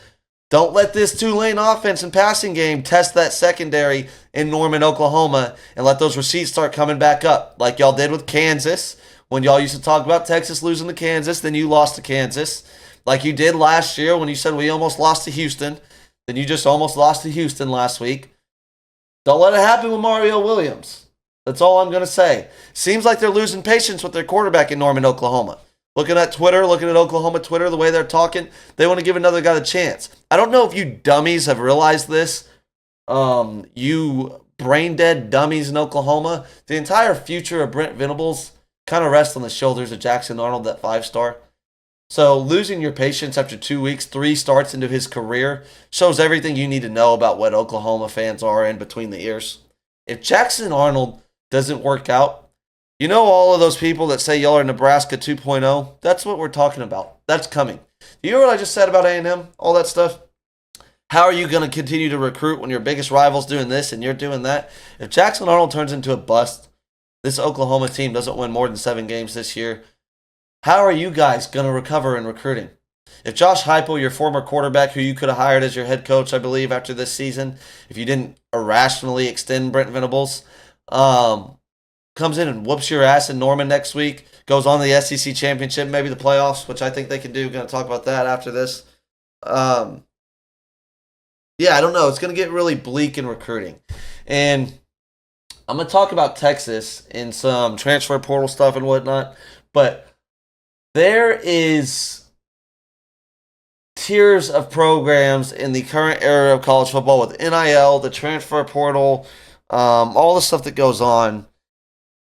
Don't let this Tulane offense and passing game test that secondary in Norman, Oklahoma, and let those receipts start coming back up like y'all did with Kansas. When y'all used to talk about Texas losing to Kansas, then you lost to Kansas. Like you did last year when you said we almost lost to Houston. Then you just almost lost to Houston last week. Don't let it happen with Mario Williams. That's all I'm going to say. Seems like they're losing patience with their quarterback in Norman, Oklahoma. Looking at Twitter, looking at Oklahoma Twitter, the way they're talking, they want to give another guy the chance. I don't know if you dummies have realized this. You brain-dead dummies in Oklahoma. The entire future of Brent Venables kind of rests on the shoulders of Jackson Arnold, that 5-star. So losing your patience after 2 weeks, 3 starts into his career, shows everything you need to know about what Oklahoma fans are in between the ears. If Jackson Arnold doesn't work out, you know all of those people that say y'all are Nebraska 2.0? That's what we're talking about. That's coming. You hear what I just said about A&M? All that stuff? How are you going to continue to recruit when your biggest rival's doing this and you're doing that? If Jackson Arnold turns into a bust, this Oklahoma team doesn't win more than 7 games this year, how are you guys going to recover in recruiting? If Josh Heupel, your former quarterback who you could have hired as your head coach, I believe, after this season, if you didn't irrationally extend Brent Venables, comes in and whoops your ass in Norman next week, goes on to the SEC championship, maybe the playoffs, which I think they can do. Going to talk about that after this. Yeah, I don't know. It's going to get really bleak in recruiting. And I'm going to talk about Texas and some transfer portal stuff and whatnot, but there is tiers of programs in the current era of college football with NIL, the transfer portal, all the stuff that goes on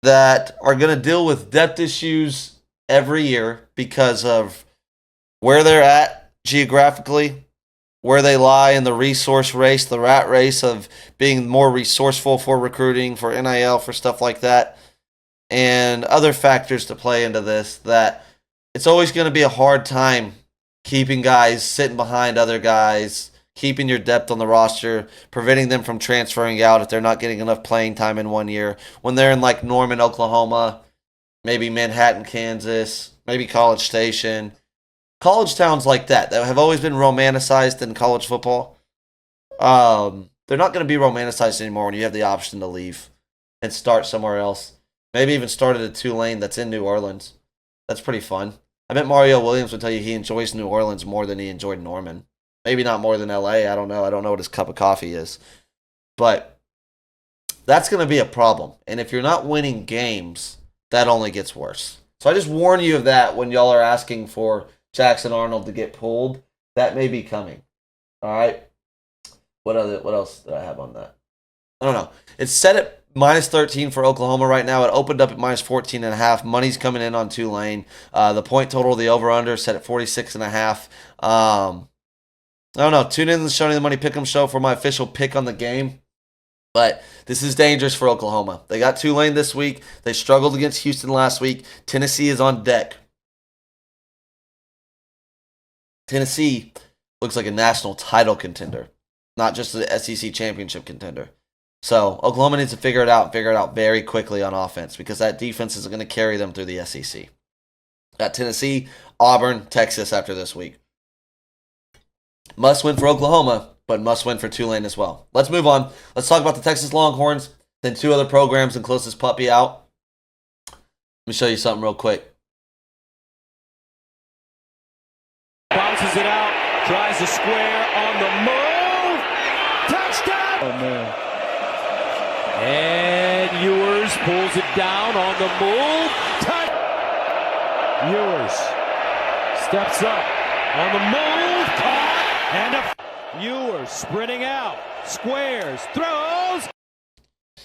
that are going to deal with depth issues every year because of where they're at geographically, where they lie in the resource race, the rat race of being more resourceful for recruiting, for NIL, for stuff like that, and other factors to play into this that it's always going to be a hard time keeping guys sitting behind other guys, keeping your depth on the roster, preventing them from transferring out if they're not getting enough playing time in 1 year. When they're in like Norman, Oklahoma, maybe Manhattan, Kansas, maybe College Station. College towns like that have always been romanticized in college football. They're not going to be romanticized anymore when you have the option to leave and start somewhere else. Maybe even start at a Tulane that's in New Orleans. That's pretty fun. I bet Mario Williams would tell you he enjoys New Orleans more than he enjoyed Norman. Maybe not more than LA. I don't know. I don't know what his cup of coffee is. But that's going to be a problem. And if you're not winning games, that only gets worse. So I just warn you of that when y'all are asking for Jackson Arnold to get pulled. That may be coming. All right. What else did I have on that? I don't know. It's set at minus 13 for Oklahoma right now. It opened up at minus 14.5. Money's coming in on Tulane. The point total, the over-under, set at 46.5. I don't know. Tune in to the Shonee the Money Pick'em show for my official pick on the game. But this is dangerous for Oklahoma. They got Tulane this week. They struggled against Houston last week. Tennessee is on deck. Tennessee looks like a national title contender, not just an SEC championship contender. So Oklahoma needs to figure it out very quickly on offense because that defense is going to carry them through the SEC. Got Tennessee, Auburn, Texas after this week. Must win for Oklahoma, but must win for Tulane as well. Let's move on. Let's talk about the Texas Longhorns, then 2 other programs and close this puppy out. Let me show you something real quick. Bounces it out, tries the square on the move. Touchdown! Oh, man. And Ewers pulls it down on the move. Ewers steps up on the move. Caught. And Ewers sprinting out. Squares. Throws.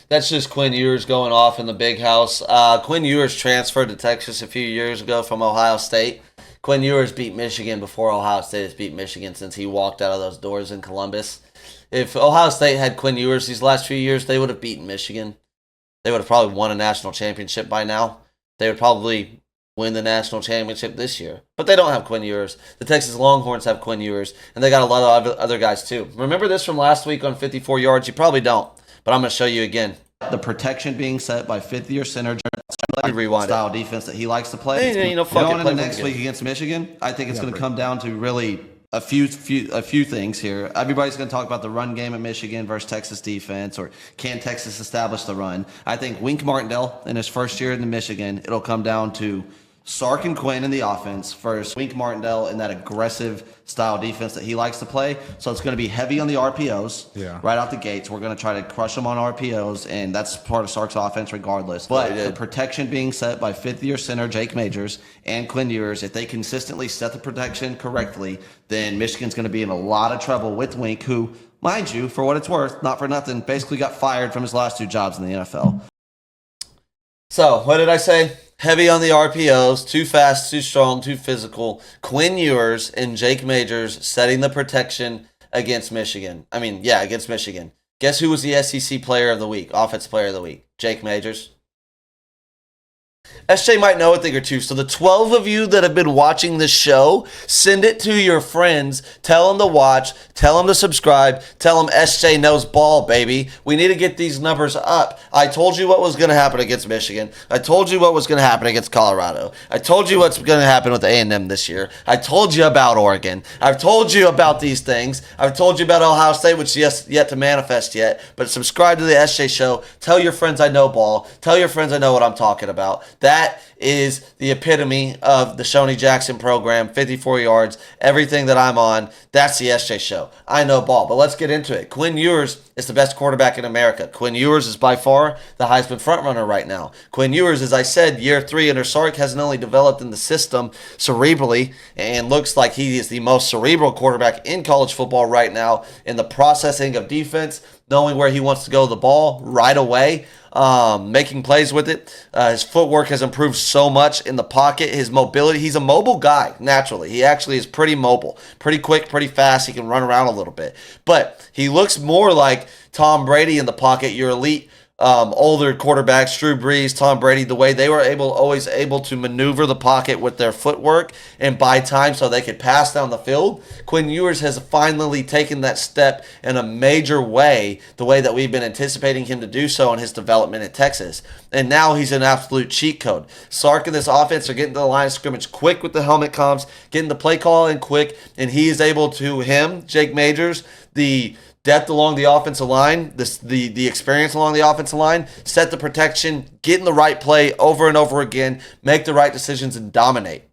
That's just Quinn Ewers going off in the big house. Quinn Ewers transferred to Texas a few years ago from Ohio State. Quinn Ewers beat Michigan before Ohio State has beat Michigan since he walked out of those doors in Columbus. If Ohio State had Quinn Ewers these last few years, they would have beaten Michigan. They would have probably won a national championship by now. They would probably win the national championship this year. But they don't have Quinn Ewers. The Texas Longhorns have Quinn Ewers, and they got a lot of other guys too. Remember this from last week on 54 yards? You probably don't, but I'm going to show you again. The protection being set by fifth-year center style defense that he likes to play. Going into next week against Michigan, I think it's going to come down to really a few things here. Everybody's going to talk about the run game at Michigan versus Texas defense, or can Texas establish the run? I think Wink Martindale in his first year in Michigan, it'll come down to Sark and Quinn in the offense versus Wink Martindale in that aggressive style defense that he likes to play. So it's going to be heavy on the RPOs right out the gates. We're going to try to crush them on RPOs, and that's part of Sark's offense regardless. But the protection being set by fifth-year center Jake Majors and Quinn Ewers, if they consistently set the protection correctly, then Michigan's going to be in a lot of trouble with Wink, who, mind you, for what it's worth, not for nothing, basically got fired from his last 2 jobs in the NFL. So, what did I say? Heavy on the RPOs, too fast, too strong, too physical. Quinn Ewers and Jake Majors setting the protection against Michigan. Against Michigan. Guess who was the SEC Player of the Week, Offensive Player of the Week? Jake Majors. SJ might know a thing or two. So the 12 of you that have been watching this show, send it to your friends. Tell them to watch. Tell them to subscribe. Tell them SJ knows ball, baby. We need to get these numbers up. I told you what was going to happen against Michigan. I told you what was going to happen against Colorado. I told you what's going to happen with A&M this year. I told you about Oregon. I've told you about these things. I've told you about Ohio State, which is yet to manifest yet. But subscribe to the SJ Show. Tell your friends I know ball. Tell your friends I know what I'm talking about. That is the epitome of the Shone Jackson program, 54 yards, everything that I'm on. That's the SJ Show. I know ball, but let's get into it. Quinn Ewers is the best quarterback in America. Quinn Ewers is by far the Heisman frontrunner right now. Quinn Ewers, as I said, year 3 under Sark, hasn't only developed in the system cerebrally and looks like he is the most cerebral quarterback in college football right now in the processing of defense, knowing where he wants to go with the ball right away. Making plays with it. His footwork has improved so much in the pocket. His mobility, he's a mobile guy, naturally. He actually is pretty mobile, pretty quick, pretty fast. He can run around a little bit. But he looks more like Tom Brady in the pocket, your elite older quarterbacks, Drew Brees, Tom Brady, the way they were always able to maneuver the pocket with their footwork and buy time so they could pass down the field. Quinn Ewers has finally taken that step in a major way, the way that we've been anticipating him to do so in his development at Texas. And now he's an absolute cheat code. Sark and this offense are getting to the line of scrimmage quick with the helmet comms, getting the play call in quick, and he is able to, Jake Majors, the depth along the offensive line, the experience along the offensive line, set the protection, get in the right play over and over again, make the right decisions, and dominate.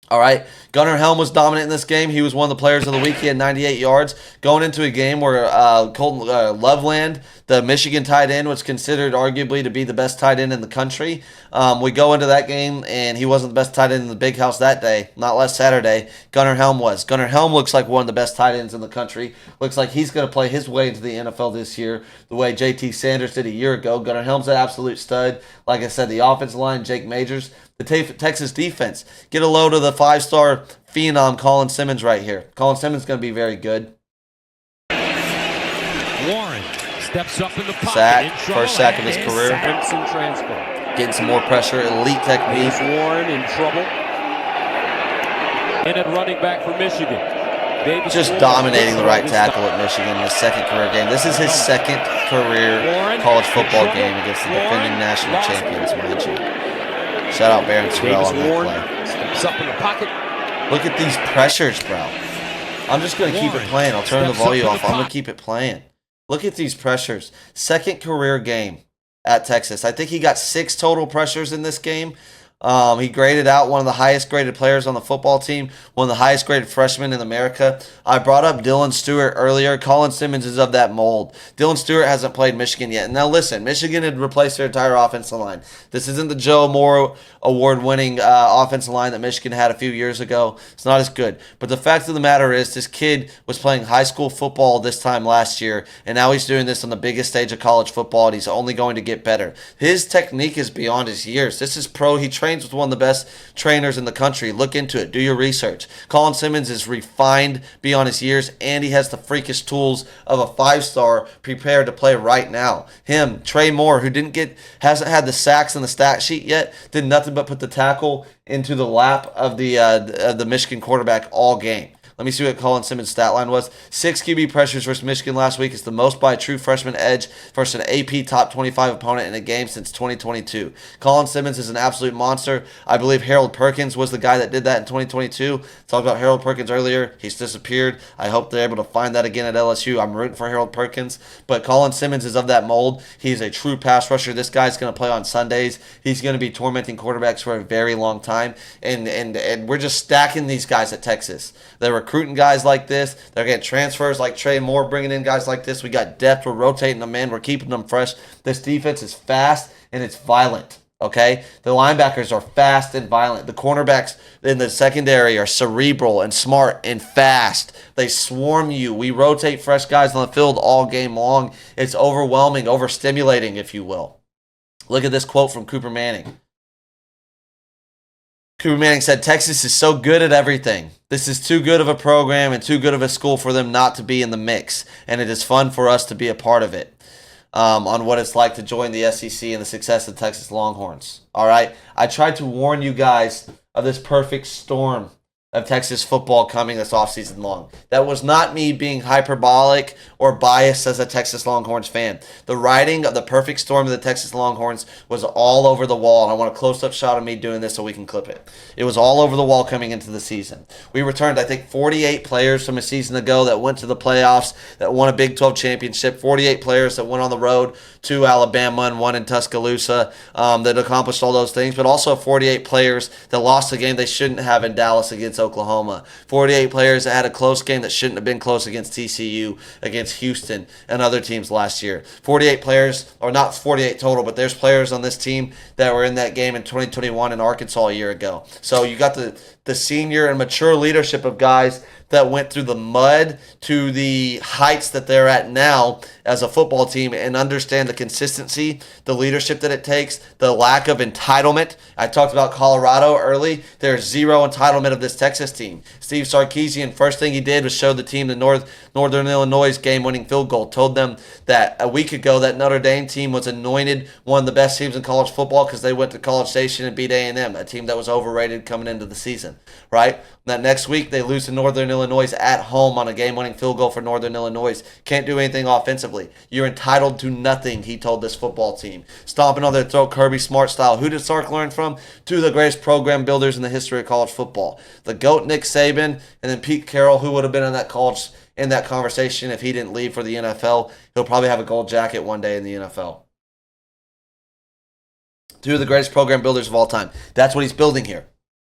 All right, Gunnar Helm was dominant in this game. He was one of the players of the week. He had 98 yards. Going into a game where Colton Loveland, the Michigan tight end, was considered arguably to be the best tight end in the country. We go into that game, and he wasn't the best tight end in the big house that day, not last Saturday. Gunnar Helm was. Gunnar Helm looks like one of the best tight ends in the country. Looks like he's going to play his way into the NFL this year the way J.T. Sanders did a year ago. Gunnar Helm's an absolute stud. Like I said, the offensive line, Jake Majors. The Texas defense, get a load of the 5-star phenom Colin Simmons right here. Colin Simmons is going to be very good. Warren steps up in the pocket. Sack, first sack of his career. Crimson transfer. Getting some more pressure, elite technique. Warren in trouble. And at running back for Michigan. Just dominating the right tackle at Michigan in his second career game. This is his second career college football game against the defending national champions, mind you. Shout out Baron Terrell on that play. Steps up in the pocket. Look at these pressures, bro. I'm just going to keep it playing. I'll turn the volume off. I'm going to keep it playing. Look at these pressures. Second career game at Texas. I think he got 6 total pressures in this game. He graded out one of the highest graded players on the football team, one of the highest graded freshmen in America. I brought up Dylan Stewart earlier. Colin Simmons is of that mold. Dylan Stewart hasn't played Michigan yet. Now listen, Michigan had replaced their entire offensive line. This isn't the Joe Moore award-winning offensive line that Michigan had a few years ago. It's not as good. But the fact of the matter is this kid was playing high school football this time last year, and now he's doing this on the biggest stage of college football, and he's only going to get better. His technique is beyond his years. This is pro. He trained trains with one of the best trainers in the country. Look into it. Do your research. Colin Simmons is refined beyond his years, and he has the freakish tools of a 5-star prepared to play right now. Him, Trey Moore, who hasn't had the sacks in the stat sheet yet, did nothing but put the tackle into the lap of the Michigan quarterback all game. Let me see what Colin Simmons' stat line was. 6 QB pressures versus Michigan last week. It's the most by a true freshman edge versus an AP top 25 opponent in a game since 2022. Colin Simmons is an absolute monster. I believe Harold Perkins was the guy that did that in 2022. Talked about Harold Perkins earlier. He's disappeared. I hope they're able to find that again at LSU. I'm rooting for Harold Perkins. But Colin Simmons is of that mold. He's a true pass rusher. This guy's going to play on Sundays. He's going to be tormenting quarterbacks for a very long time. And we're just stacking these guys at Texas. They're recruiting guys like this. They're getting transfers like Trey Moore, bringing in guys like this. We got depth. We're rotating them in. We're keeping them fresh. This defense is fast and it's violent. Okay? The linebackers are fast and violent. The cornerbacks in the secondary are cerebral and smart and fast. They swarm you. We rotate fresh guys on the field all game long. It's overwhelming, overstimulating, if you will. Look at this quote from Cooper Manning. Cooper Manning said, Texas is so good at everything. This is too good of a program and too good of a school for them not to be in the mix. And it is fun for us to be a part of it. On what it's like to join the SEC and the success of Texas Longhorns. All right? I tried to warn you guys of this perfect storm of Texas football coming this offseason long. That was not me being hyperbolic or biased as a Texas Longhorns fan. The writing of the perfect storm of the Texas Longhorns was all over the wall, and I want a close-up shot of me doing this so we can clip it. It was all over the wall coming into the season. We returned, I think, 48 players from a season ago that went to the playoffs, that won a Big 12 championship, 48 players that went on the road to Alabama and won in Tuscaloosa that accomplished all those things, but also 48 players that lost a game they shouldn't have in Dallas against Oklahoma. 48 players that had a close game that shouldn't have been close against TCU, against Houston, and other teams last year. 48 players, or not 48 total, but there's players on this team that were in that game in 2021 in Arkansas a year ago. So you got the senior and mature leadership of guys that went through the mud to the heights that they're at now as a football team and understand the consistency, the leadership that it takes, the lack of entitlement. I talked about Colorado early. There's zero entitlement of this Texas team. Steve Sarkisian, first thing he did was show the team the Northern Illinois game-winning field goal. Told them that a week ago that Notre Dame team was anointed one of the best teams in college football because they went to College Station and beat A&M, a team that was overrated coming into the season, right? That next week they lose to Northern Illinois at home on a game-winning field goal for Northern Illinois. Can't do anything offensively. You're entitled to nothing, he told this football team. Stomping on their throat, Kirby Smart style. Who did Sark learn from? Two of the greatest program builders in the history of college football. The GOAT, Nick Saban, and then Pete Carroll, who would have been in that conversation if he didn't leave for the NFL. He'll probably have a gold jacket one day in the NFL. Two of the greatest program builders of all time. That's what he's building here.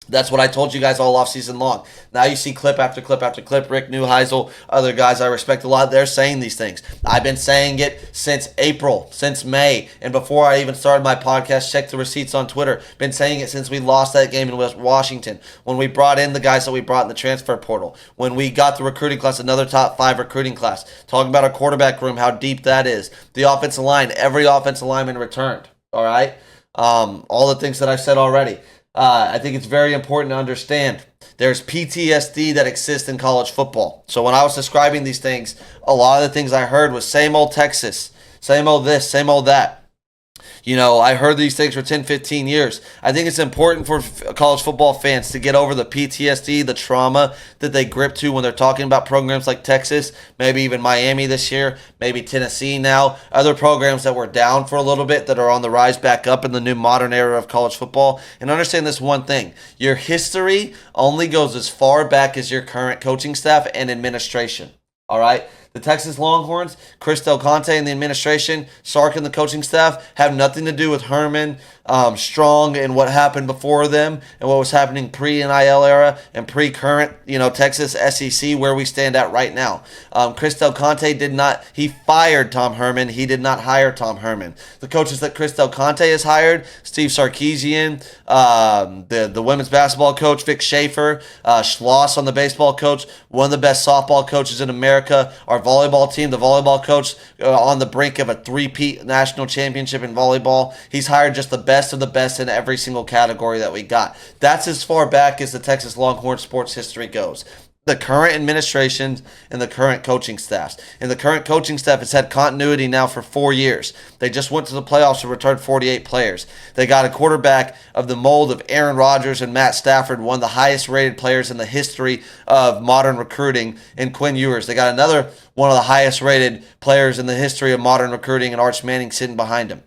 That's what I told you guys all offseason long. Now you see clip after clip after clip. Rick Neuheisel, other guys I respect a lot, they're saying these things. I've been saying it since April, since May, and before I even started my podcast, check the receipts on Twitter. Been saying it since we lost that game in Washington, when we brought in the guys that we brought in the transfer portal, when we got the recruiting class, another top 5 recruiting class. Talking about our quarterback room, how deep that is. The offensive line, every offensive lineman returned, all right? All the things that I've said already. I think it's very important to understand there's PTSD that exists in college football. So when I was describing these things, a lot of the things I heard was same old Texas, same old this, same old that. You know, I heard these things for 10, 15 years. I think it's important for college football fans to get over the PTSD, the trauma that they grip to when they're talking about programs like Texas, maybe even Miami this year, maybe Tennessee now, other programs that were down for a little bit that are on the rise back up in the new modern era of college football. And understand this one thing. Your history only goes as far back as your current coaching staff and administration. All right? The Texas Longhorns, Chris Del Conte and the administration, Sark and the coaching staff have nothing to do with Herman, Strong, and what happened before them and what was happening pre-NIL era and pre-current, Texas SEC where we stand at right now. Chris Del Conte he fired Tom Herman. He did not hire Tom Herman. The coaches that Chris Del Conte has hired, Steve Sarkisian, the women's basketball coach, Vic Schaefer, Schloss on the baseball coach, one of the best softball coaches in America, are volleyball team. The volleyball coach on the brink of a three-peat national championship in volleyball. He's hired just the best of the best in every single category that we got. That's as far back as the Texas Longhorns sports history goes. The current administration and the current coaching staffs. And the current coaching staff has had continuity now for 4 years. They just went to the playoffs and returned 48 players. They got a quarterback of the mold of Aaron Rodgers and Matt Stafford, one of the highest rated players in the history of modern recruiting, in Quinn Ewers. They got another one of the highest rated players in the history of modern recruiting, and Arch Manning sitting behind him.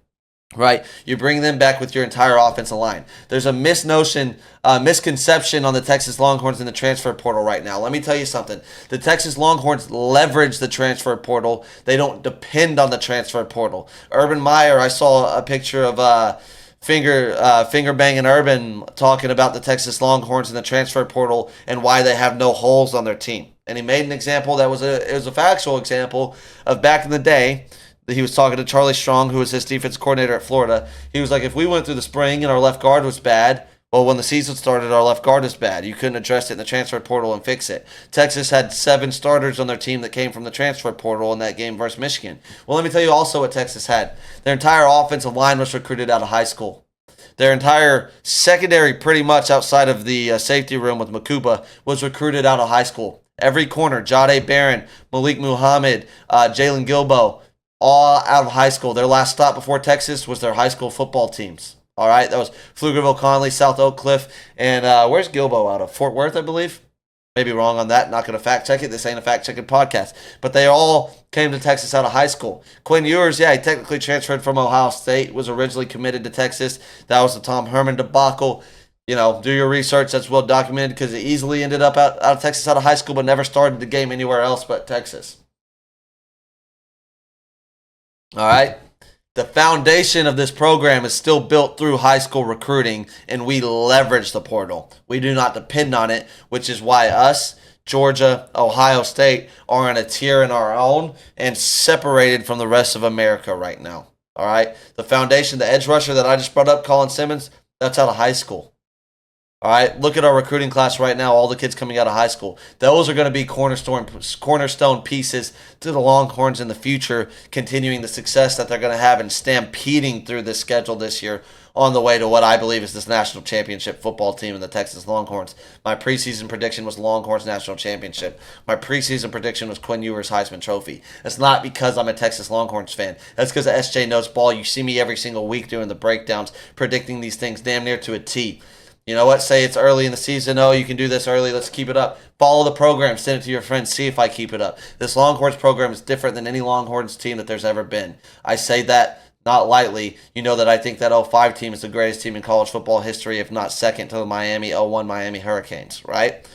Right, you bring them back with your entire offensive line. There's a misconception on the Texas Longhorns in the transfer portal right now. Let me tell you something. The Texas Longhorns leverage the transfer portal. They don't depend on the transfer portal. Urban Meyer, I saw a picture of finger banging Urban talking about the Texas Longhorns in the transfer portal and why they have no holes on their team. And he made an example that was a factual example of back in the day. He was talking to Charlie Strong, who was his defense coordinator at Florida. He was like, if we went through the spring and our left guard was bad, well, when the season started, our left guard was bad. You couldn't address it in the transfer portal and fix it. Texas had 7 starters on their team that came from the transfer portal in that game versus Michigan. Well, let me tell you also what Texas had. Their entire offensive line was recruited out of high school. Their entire secondary, pretty much outside of the safety room with Makuba, was recruited out of high school. Every corner, Jade Barron, Malik Muhammad, Jalen Gilbo, all out of high school. Their last stop before Texas was their high school football teams. All right, that was Pflugerville, Conley, South Oak Cliff, and where's Gilbo out of? Fort Worth, I believe. Maybe wrong on that. Not going to fact check it. This ain't a fact checking podcast. But they all came to Texas out of high school. Quinn Ewers, yeah, he technically transferred from Ohio State, was originally committed to Texas. That was the Tom Herman debacle. You know, do your research. That's well documented because it easily ended up out of Texas out of high school, but never started the game anywhere else but Texas. All right. The foundation of this program is still built through high school recruiting, and we leverage the portal. We do not depend on it, which is why us, Georgia, Ohio State, are in a tier in our own and separated from the rest of America right now. All right. The foundation, the edge rusher that I just brought up, Colin Simmons, that's out of high school. All right, look at our recruiting class right now, all the kids coming out of high school. Those are going to be cornerstone pieces to the Longhorns in the future, continuing the success that they're going to have and stampeding through this schedule this year on the way to what I believe is this national championship football team in the Texas Longhorns. My preseason prediction was Longhorns national championship. My preseason prediction was Quinn Ewers Heisman Trophy. That's not because I'm a Texas Longhorns fan. That's because of SJ Knows Ball. You see me every single week doing the breakdowns, predicting these things damn near to a T. You know what? Say it's early in the season. Oh, you can do this early. Let's keep it up. Follow the program. Send it to your friends. See if I keep it up. This Longhorns program is different than any Longhorns team that there's ever been. I say that not lightly. You know that I think that 05 team is the greatest team in college football history, if not second to the 01 Miami Hurricanes, right?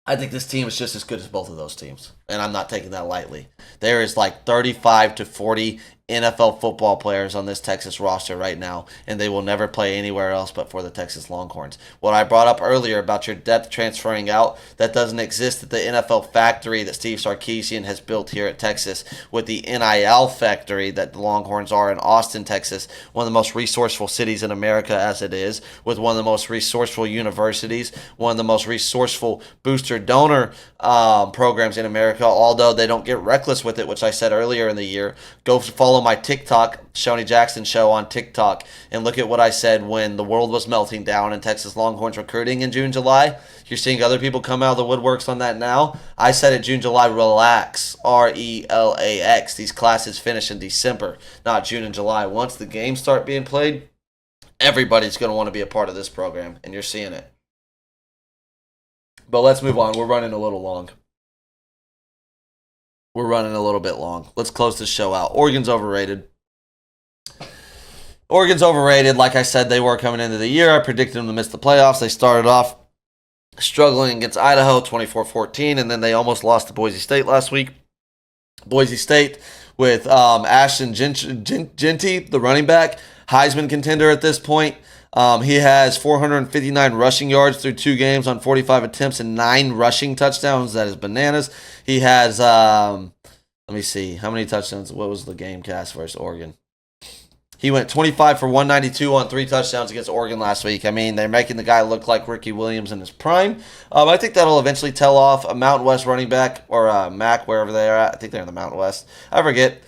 I think this team is just as good as both of those teams, and I'm not taking that lightly. There is like 35 to 40 NFL football players on this Texas roster right now, and they will never play anywhere else but for the Texas Longhorns. What I brought up earlier about your depth transferring out, that doesn't exist at the NFL factory that Steve Sarkisian has built here at Texas, with the NIL factory that the Longhorns are in Austin, Texas, one of the most resourceful cities in America as it is, with one of the most resourceful universities, one of the most resourceful booster donor programs in America, although they don't get reckless with it, which I said earlier in the year. Go follow my TikTok, Shone Jackson Show on TikTok, and look at what I said when the world was melting down in Texas Longhorns recruiting in June, July. You're seeing other people come out of the woodworks on that now. I said it June, July, relax, RELAX. These classes finish in December, not June and July. Once the games start being played, everybody's going to want to be a part of this program, and you're seeing it. But let's move on. We're running a little long. We're running a little bit long. Let's close this show out. Oregon's overrated. Oregon's overrated. Like I said, they were coming into the year. I predicted them to miss the playoffs. They started off struggling against Idaho 24-14, and then they almost lost to Boise State last week. Boise State with Ashton Genty, the running back, Heisman contender at this point. He has 459 rushing yards through 2 games on 45 attempts and 9 rushing touchdowns. That is bananas. He has, let me see, how many touchdowns? What was the game cast versus Oregon? He went 25 for 192 on 3 touchdowns against Oregon last week. I mean, they're making the guy look like Ricky Williams in his prime. I think that'll eventually tell off. A Mountain West running back, or Mac, wherever they're at. I think they're in the Mountain West. I forget.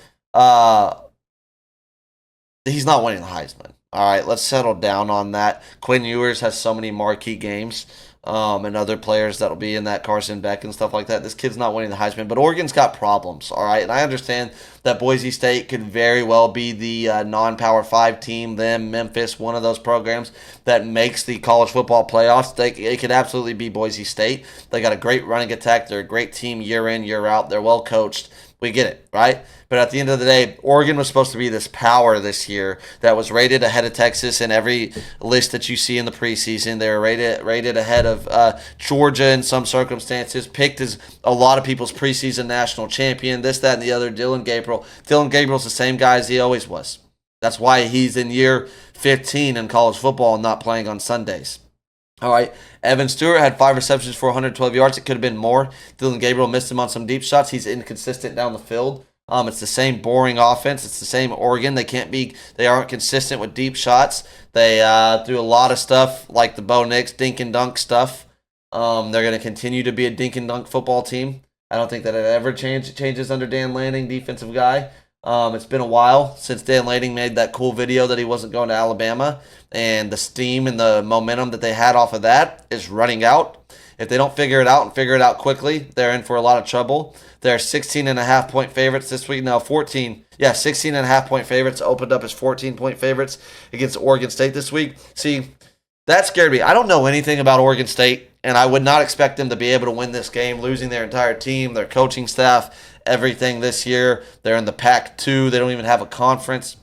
He's not winning the Heisman. All right, let's settle down on that. Quinn Ewers has so many marquee games, and other players that'll be in that, Carson Beck and stuff like that. This kid's not winning the Heisman, but Oregon's got problems, all right? And I understand that Boise State could very well be the non-Power 5 team, them, Memphis, one of those programs that makes the college football playoffs. It could absolutely be Boise State. They got a great running attack. They're a great team year in, year out. They're well coached. We get it, right? But at the end of the day, Oregon was supposed to be this power this year that was rated ahead of Texas in every list that you see in the preseason. They were rated ahead of Georgia in some circumstances, picked as a lot of people's preseason national champion, this, that, and the other, Dylan Gabriel. Dylan Gabriel's the same guy as he always was. That's why he's in year 15 in college football and not playing on Sundays. All right, Evan Stewart had 5 receptions for 112 yards. It could have been more. Dylan Gabriel missed him on some deep shots. He's inconsistent down the field. It's the same boring offense. It's the same Oregon. They aren't consistent with deep shots. They do a lot of stuff like the Bo Nix dink and dunk stuff. They're going to continue to be a dink and dunk football team. I don't think that it ever changes under Dan Lanning, defensive guy. It's been a while since Dan Lanning made that cool video that he wasn't going to Alabama, and the steam and the momentum that they had off of that is running out. If they don't figure it out and figure it out quickly, they're in for a lot of trouble. They're 16.5-point favorites this week. Now 16.5-point favorites opened up as 14-point favorites against Oregon State this week. See, that scared me. I don't know anything about Oregon State, and I would not expect them to be able to win this game, losing their entire team, their coaching staff, everything this year. They're in the Pac-2. They don't even have a conference.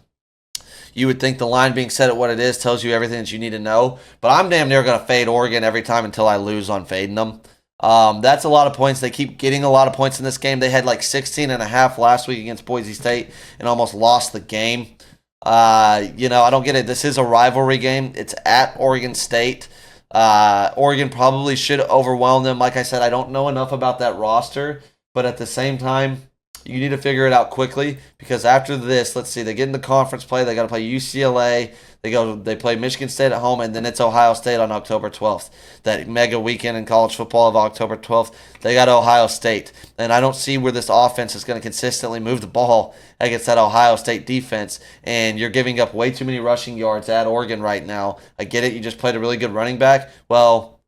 You would think the line being set at what it is tells you everything that you need to know. But I'm damn near going to fade Oregon every time until I lose on fading them. That's a lot of points. They keep getting a lot of points in this game. They had like 16.5 last week against Boise State and almost lost the game. I don't get it. This is a rivalry game. It's at Oregon State. Oregon probably should overwhelm them. Like I said, I don't know enough about that roster. But at the same time, you need to figure it out quickly, because after this, let's see, they get into conference play. They got to play UCLA. They play Michigan State at home, and then it's Ohio State on October 12th. That mega weekend in college football of October 12th, they got Ohio State. And I don't see where this offense is going to consistently move the ball against that Ohio State defense. And you're giving up way too many rushing yards at Oregon right now. I get it. You just played a really good running back. Well,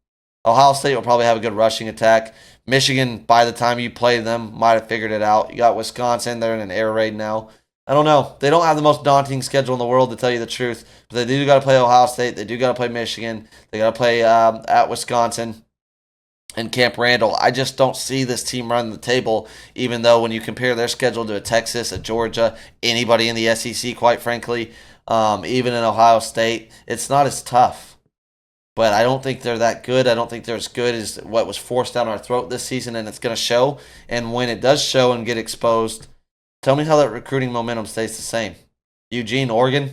Ohio State will probably have a good rushing attack. Michigan, by the time you play them, might have figured it out. You got Wisconsin. They're in an air raid now. I don't know. They don't have the most daunting schedule in the world, to tell you the truth. But they do got to play Ohio State. They do got to play Michigan. They got to play at Wisconsin and Camp Randall. I just don't see this team running the table, even though when you compare their schedule to a Texas, a Georgia, anybody in the SEC, quite frankly, even in Ohio State, it's not as tough. But I don't think they're that good. I don't think they're as good as what was forced down our throat this season, and it's going to show. And when it does show and get exposed, tell me how that recruiting momentum stays the same. Eugene, Oregon,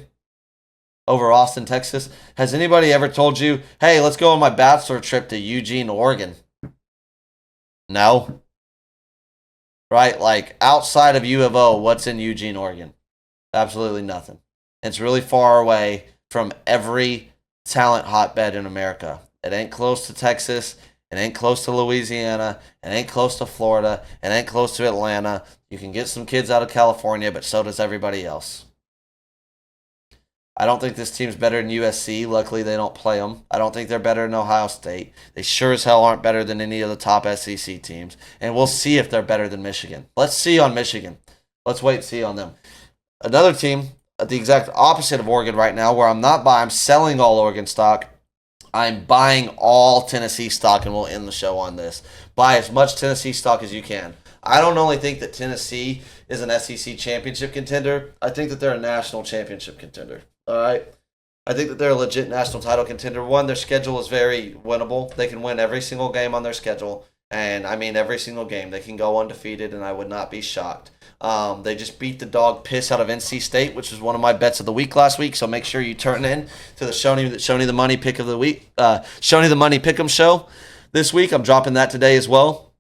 over Austin, Texas. Has anybody ever told you, hey, let's go on my bachelor trip to Eugene, Oregon? No. Right? Like, outside of U of O, what's in Eugene, Oregon? Absolutely nothing. It's really far away from every talent hotbed in America. It ain't close to Texas. It ain't close to Louisiana. It ain't close to Florida. It ain't close to Atlanta. You can get some kids out of California, but so does everybody else. I don't think this team's better than USC. Luckily, they don't play them. I don't think they're better than Ohio State. They sure as hell aren't better than any of the top SEC teams. And we'll see if they're better than Michigan. Let's see on Michigan. Let's wait and see on them. Another team, the exact opposite of Oregon right now, where I'm selling all Oregon stock. I'm buying all Tennessee stock, and we'll end the show on this. Buy as much Tennessee stock as you can. I don't only think that Tennessee is an SEC championship contender. I think that they're a national championship contender. All right? I think that they're a legit national title contender. One, their schedule is very winnable. They can win every single game on their schedule. And I mean every single game. They can go undefeated, and I would not be shocked. They just beat the dog piss out of NC State, which was one of my bets of the week last week. So make sure you turn in to the Shonee the Money Pick of the Week, Shonee the Money Pick'em show this week. I'm dropping that today as well.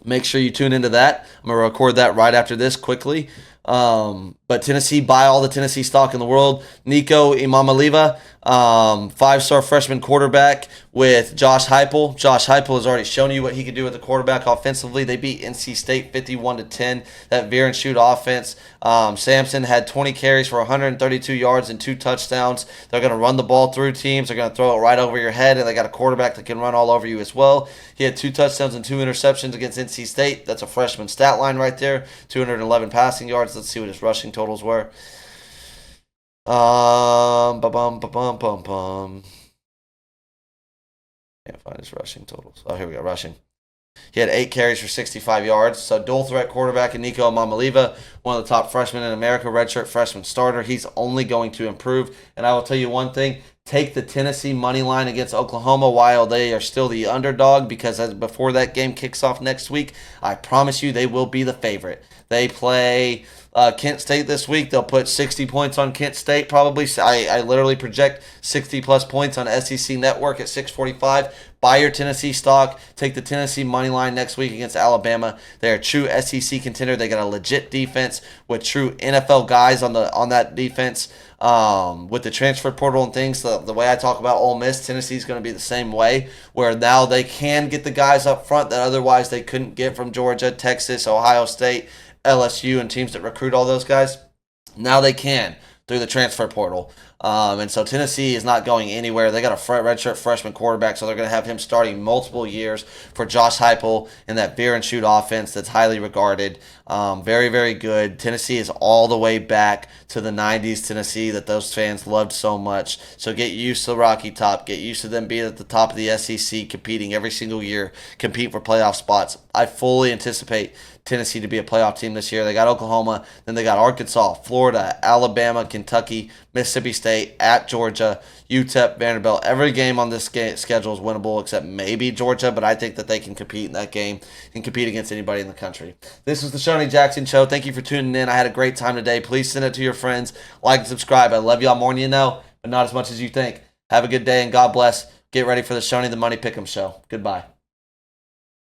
Make sure you tune into that. I'm gonna record that right after this quickly. But But Tennessee, buy all the Tennessee stock in the world. Nico Imamaliva, 5-star freshman quarterback with Josh Heupel. Josh Heupel has already shown you what he can do with the quarterback offensively. They beat NC State 51-10. That veer and shoot offense. Sampson had 20 carries for 132 yards and 2 touchdowns. They're going to run the ball through teams. They're going to throw it right over your head, and they got a quarterback that can run all over you as well. He had 2 touchdowns and 2 interceptions against NC State. That's a freshman stat line right there. 211 passing yards. Let's see what his rushing totals were. Can't find his rushing totals. Oh, here we go. Rushing. He had 8 carries for 65 yards. So dual threat quarterback in Nico Imamaliva, one of the top freshmen in America, redshirt freshman starter. He's only going to improve. And I will tell you one thing. Take the Tennessee money line against Oklahoma while they are still the underdog, because before that game kicks off next week, I promise you they will be the favorite. They play Kent State this week. They'll put 60 points on Kent State probably. I literally project 60-plus points on SEC Network at 645. Buy your Tennessee stock. Take the Tennessee money line next week against Alabama. They're a true SEC contender. They got a legit defense with true NFL guys on that defense. With the transfer portal and things, the way I talk about Ole Miss, Tennessee's going to be the same way, where now they can get the guys up front that otherwise they couldn't get from Georgia, Texas, Ohio State, LSU, and teams that recruit all those guys. Now they can through the transfer portal. And so Tennessee is not going anywhere. They got a redshirt freshman quarterback, so they're going to have him starting multiple years for Josh Heupel in that veer and shoot offense that's highly regarded. Very, very good. Tennessee is all the way back to the 90s Tennessee that those fans loved so much. So get used to Rocky Top. Get used to them being at the top of the SEC, competing every single year, compete for playoff spots. I fully anticipate Tennessee to be a playoff team this year. They got Oklahoma, then they got Arkansas, Florida, Alabama, Kentucky, Mississippi State, at Georgia, UTEP, Vanderbilt. Every game on this schedule is winnable except maybe Georgia, but I think that they can compete in that game and compete against anybody in the country. This is the Shone Jackson Show. Thank you for tuning in. I had a great time today. Please send it to your friends. Like and subscribe. I love y'all more than you know, but not as much as you think. Have a good day and God bless. Get ready for the Shone the Money Pick'em Show. Goodbye.